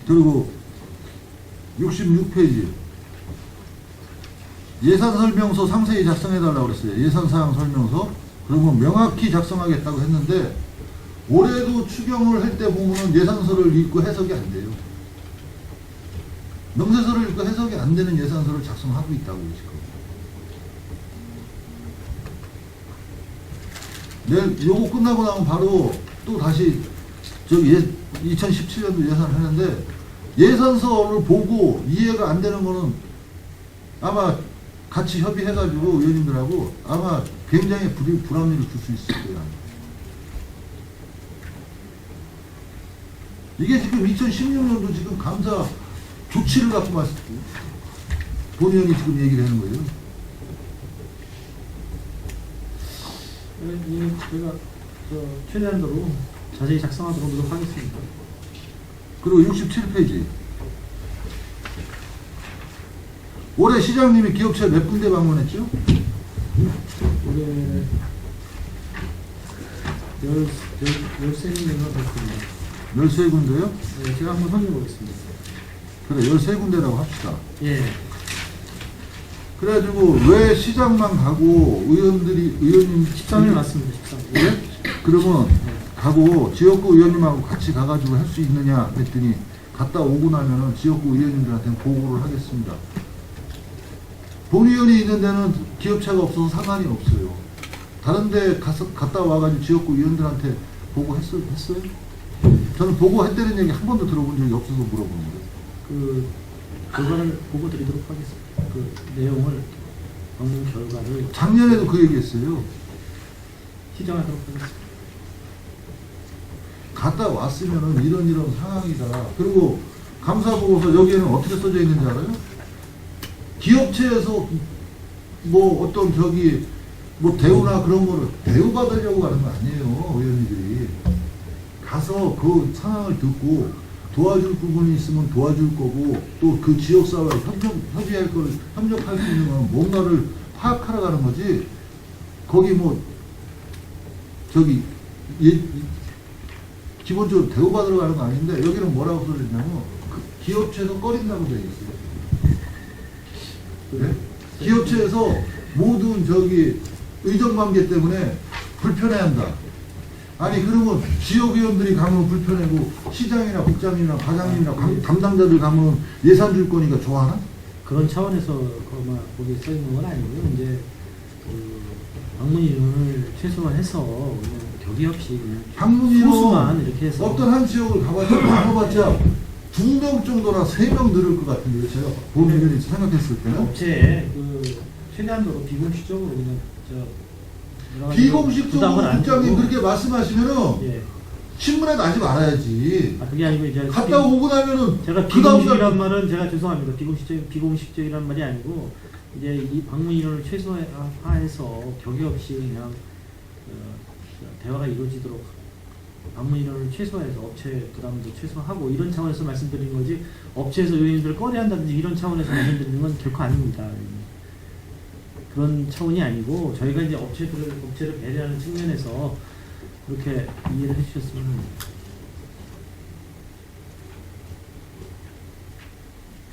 그리고 66페이지 예산설명서 상세히 작성해달라고 그랬어요. 예산사항 설명서. 그러면 명확히 작성하겠다고 했는데 올해도 추경을 할 때 보면은 예산서를 읽고 해석이 안 돼요. 명세서를 읽고 해석이 안 되는 예산서를 작성하고 있다고요, 지금. 내 요거 끝나고 나면 바로 또 다시 저기 2017년도 예산을 하는데 예산서를 보고 이해가 안 되는 거는 아마 같이 협의해가지고 의원님들하고 아마 굉장히 불합리를 줄 수 있을 거예요. 이게 지금 2016년도 지금 감사 조치를 갖고 본 의원이 지금 얘기를 하는 거예요. 제가 최대한도로 자세히 작성하도록 노력하겠습니다. 그리고 67페이지 올해 시장님이 기업체 몇 군데 방문했죠? 올해 13군데가 됐습니다. 13군데요? 네, 제가 한번 확인해 보겠습니다. 그래 13군데라고 합시다. 예. 그래가지고 왜 시장만 가고 의원님 13일 맞습니다. 13일. 예? 그러면 가고 지역구 의원님하고 같이 가가지고 할 수 있느냐 했더니 갔다 오고 나면은 지역구 의원님들한테 보고를 하겠습니다. 본의원이 있는 데는 기업체가 없어서 상관이 없어요. 다른 데 갔다 와가지고 지역구 의원들한테 보고했어요? 저는 보고했다는 얘기 한 번도 들어본 적이 없어서 물어보는 거예요. 결과를 보고 드리도록 하겠습니다. 그 내용을 방문 결과를 작년에도 그 얘기했어요. 시정하도록 하겠습니다. 갔다 왔으면은 이런 상황이다. 그리고 감사보고서 여기에는 어떻게 써져 있는지 알아요? 기업체에서 뭐 어떤 저기 뭐 대우나 그런 거를 대우받으려고 가는 거 아니에요. 의원님들이 가서 그 상황을 듣고 도와줄 부분이 있으면 도와줄 거고 또 그 지역사회에 협의할 걸 협력할 수 있는 건 뭔가를 파악하러 가는 거지. 거기 뭐 저기 기본적으로 대우받으러 가는 거 아닌데 여기는 뭐라고 써있냐면 그 기업체에서 꺼린다고 되어 있어요. 네? 기업체에서 모든 저기 의정관계 때문에 불편해한다. 아니 그러면 지역의원들이 가면 불편하고 시장이나 국장이나 과장님이나 담당자들 가면 예산 줄 거니까 좋아하나? 그런 차원에서 아마 거기에 써 있는 건 아니고요. 이제 그 방문 인원을 최소화해서 그냥 격의 없이 그냥 방문 소수만 인원 이렇게 해서 어떤 한 지역을 가봤자 2명 정도나 3명 늘을 것 같은데 제가 본인들이 생각했을 때는 업체에 그 최대한도로 비공식적으로 그냥 여러 가지 비공식적으로 부담을 안 국장님 주고. 그렇게 말씀하시면은 예. 신문에 나지 말아야지. 그게 아니고 이제 갔다 오고 나면은 제가 그 다음날 비공식이란 말은 제가 죄송합니다. 비공식적이란 말이 아니고 이제 이 방문 인원을 최소화해서 격의 없이 그냥 대화가 이루어지도록 방문 인원을 최소화해서 업체 부담도 최소화하고 이런 차원에서 말씀드리는 거지 업체에서 요인들을 꺼려한다든지 이런 차원에서 말씀드리는 건 결코 아닙니다. 그런 차원이 아니고 저희가 이제 업체를 배려하는 측면에서 그렇게 이해를 해주셨으면 합니다.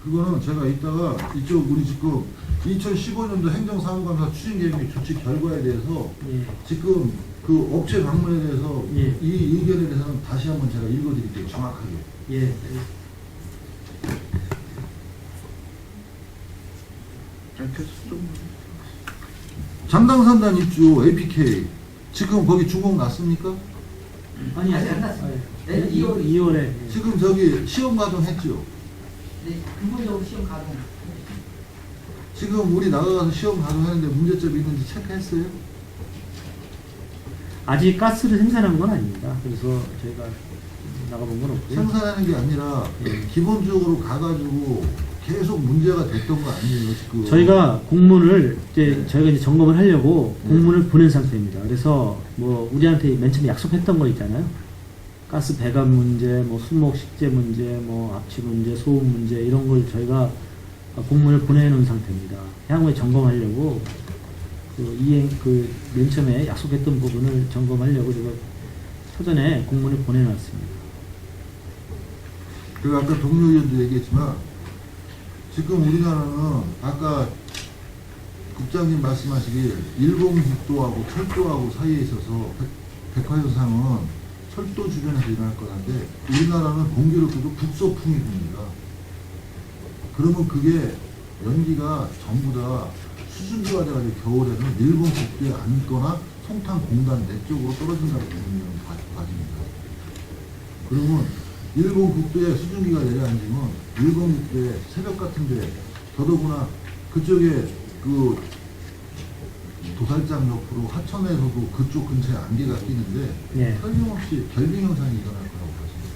그거는 제가 이따가 이쪽 우리 지금 2015년도 행정사무감사 추진계획 조치 결과에 대해서 예. 지금 그 업체 방문에 대해서 예. 이 의견에 대해서는 다시 한번 제가 읽어드릴게요. 정확하게. 예. 장당산단 입주 APK 지금 거기 준공 났습니까? 아니 아직 안 났습니다. 네, 네, 2월에 지금 저기 시험 가동했죠. 네, 근본적으로 시험 가동. 지금 우리 나가서 시험 가동했는데 문제점이 있는지 체크했어요? 아직 가스를 생산한 건 아닙니다. 그래서 저희가 나가본 건 없고요. 생산하는 게 아니라 예. 기본적으로 가가지고 계속 문제가 됐던 거 아니에요 지금? 저희가 공문을 저희가 이제 점검을 하려고 공문을 보낸 상태입니다. 그래서 뭐 우리한테 맨 처음에 약속했던 거 있잖아요. 가스 배관 문제, 뭐 수목 식재 문제, 뭐 압취 문제, 소음 문제 이런 걸 저희가 공문을 보내놓은 상태입니다. 향후에 점검하려고 맨 처음에 약속했던 부분을 점검하려고 제가 사전에 공문을 보내놨습니다. 그 아까 동료 의원도 얘기했지만 지금 우리나라는 아까 국장님 말씀하시길 일본국도하고 철도하고 사이에 있어서 백화현상은 철도 주변에서 일어날 거라는데 우리나라는 공교롭게도 북서풍이 붑니다. 그러면 그게 연기가 전부 다 수증기가 돼가지고 겨울에는 일본 국도에 앉거나 송탄 공단 내 쪽으로 떨어진다고 보는 과정입니다. 그러면 일본 국도에 수증기가 내려앉으면 일본 국도에 새벽 같은데 더더구나 그쪽에 그 도살장 옆으로 하천에서도 그쪽 근처에 안개가 끼는데 예. 설명없이 결빙 현상이 일어날 거라고 봤습니다.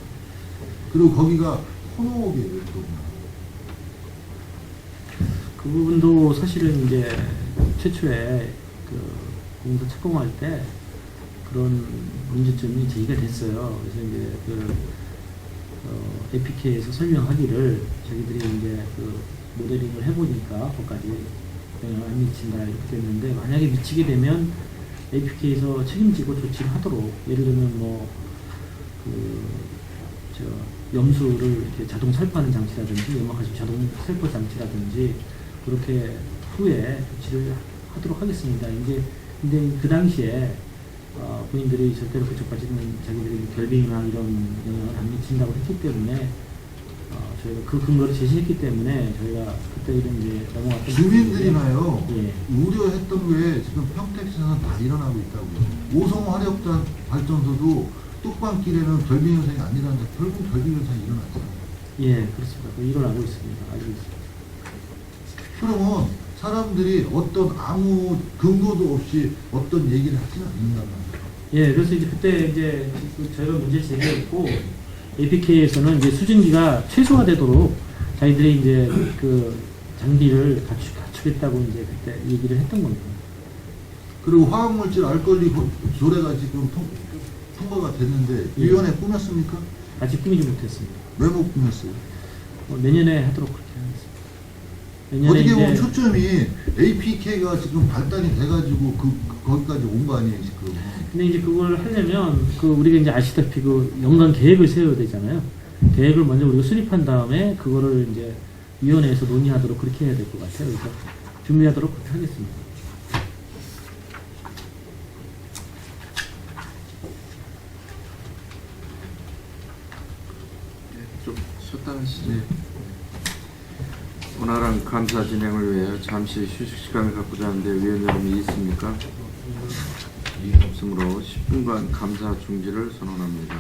그리고 거기가 혼호옥이에요, 더구나. 그 부분도 사실은 이제 최초에 그 공사 착공할 때 그런 문제점이 제기가 됐어요. 그래서 이제 APK에서 설명하기를 자기들이 이제 그 모델링을 해보니까 거기까지 영향을 안 미친다 이렇게 됐는데 만약에 미치게 되면 APK에서 책임지고 조치를 하도록 예를 들면 뭐 염수를 이렇게 자동 살포하는 장치라든지 염화가스 자동 살포 장치라든지 그렇게 후에 조치를 하도록 하겠습니다. 이제 근데 그 당시에 본인들이 절대로 그쪽까지는 자기들이 결빙이나 이런 영향을 안 미친다고 했기 때문에 저희가 그 근거를 제시했기 때문에 저희가 그때는 이제 넘어갔던 주민들이나요. 예. 우려했던 게 지금 평택시에서는 다 일어나고 있다고요. 오성 화력단 발전소도 뚝방길에는 결빙 현상이 아니라는데 결국 결빙 현상이 일어났잖아요. 예, 그렇습니다. 일어나고 있습니다. 알고 있습니다. 그러면 사람들이 어떤 아무 근거도 없이 어떤 얘기를 하지는 않는단 말이에요. 예, 그래서 이제 그때 이제 저희가 문제 제기했고 APK에서는 이제 수증기가 최소화되도록 자기들이 이제 그 장비를 갖추겠다고 이제 그때 얘기를 했던 겁니다. 그리고 화학물질 알칼리 조례가 지금 통과가 됐는데 예. 위원회 꾸몄습니까? 아직 꾸미지 못했습니다. 왜 못 꾸몄어요? 내년에 하도록 그렇게 하겠습니다. 내년에 어떻게 보면 이제 초점이 APK가 지금 발달이 돼가지고 거기까지 온 거 아니에요 지금. 근데 이제 그걸 하려면 우리가 이제 아시다시피 연간 계획을 세워야 되잖아요. 계획을 먼저 우리가 수립한 다음에 그거를 이제 위원회에서 논의하도록 그렇게 해야 될 것 같아요. 그래서 준비하도록 그렇게 하겠습니다. 좀 쉬었다 하시죠. 네. 원활한 감사 진행을 위해 잠시 휴식 시간을 갖고자 하는데 위원 여러분이 있습니까? 없으므로 10분간 감사 중지를 선언합니다.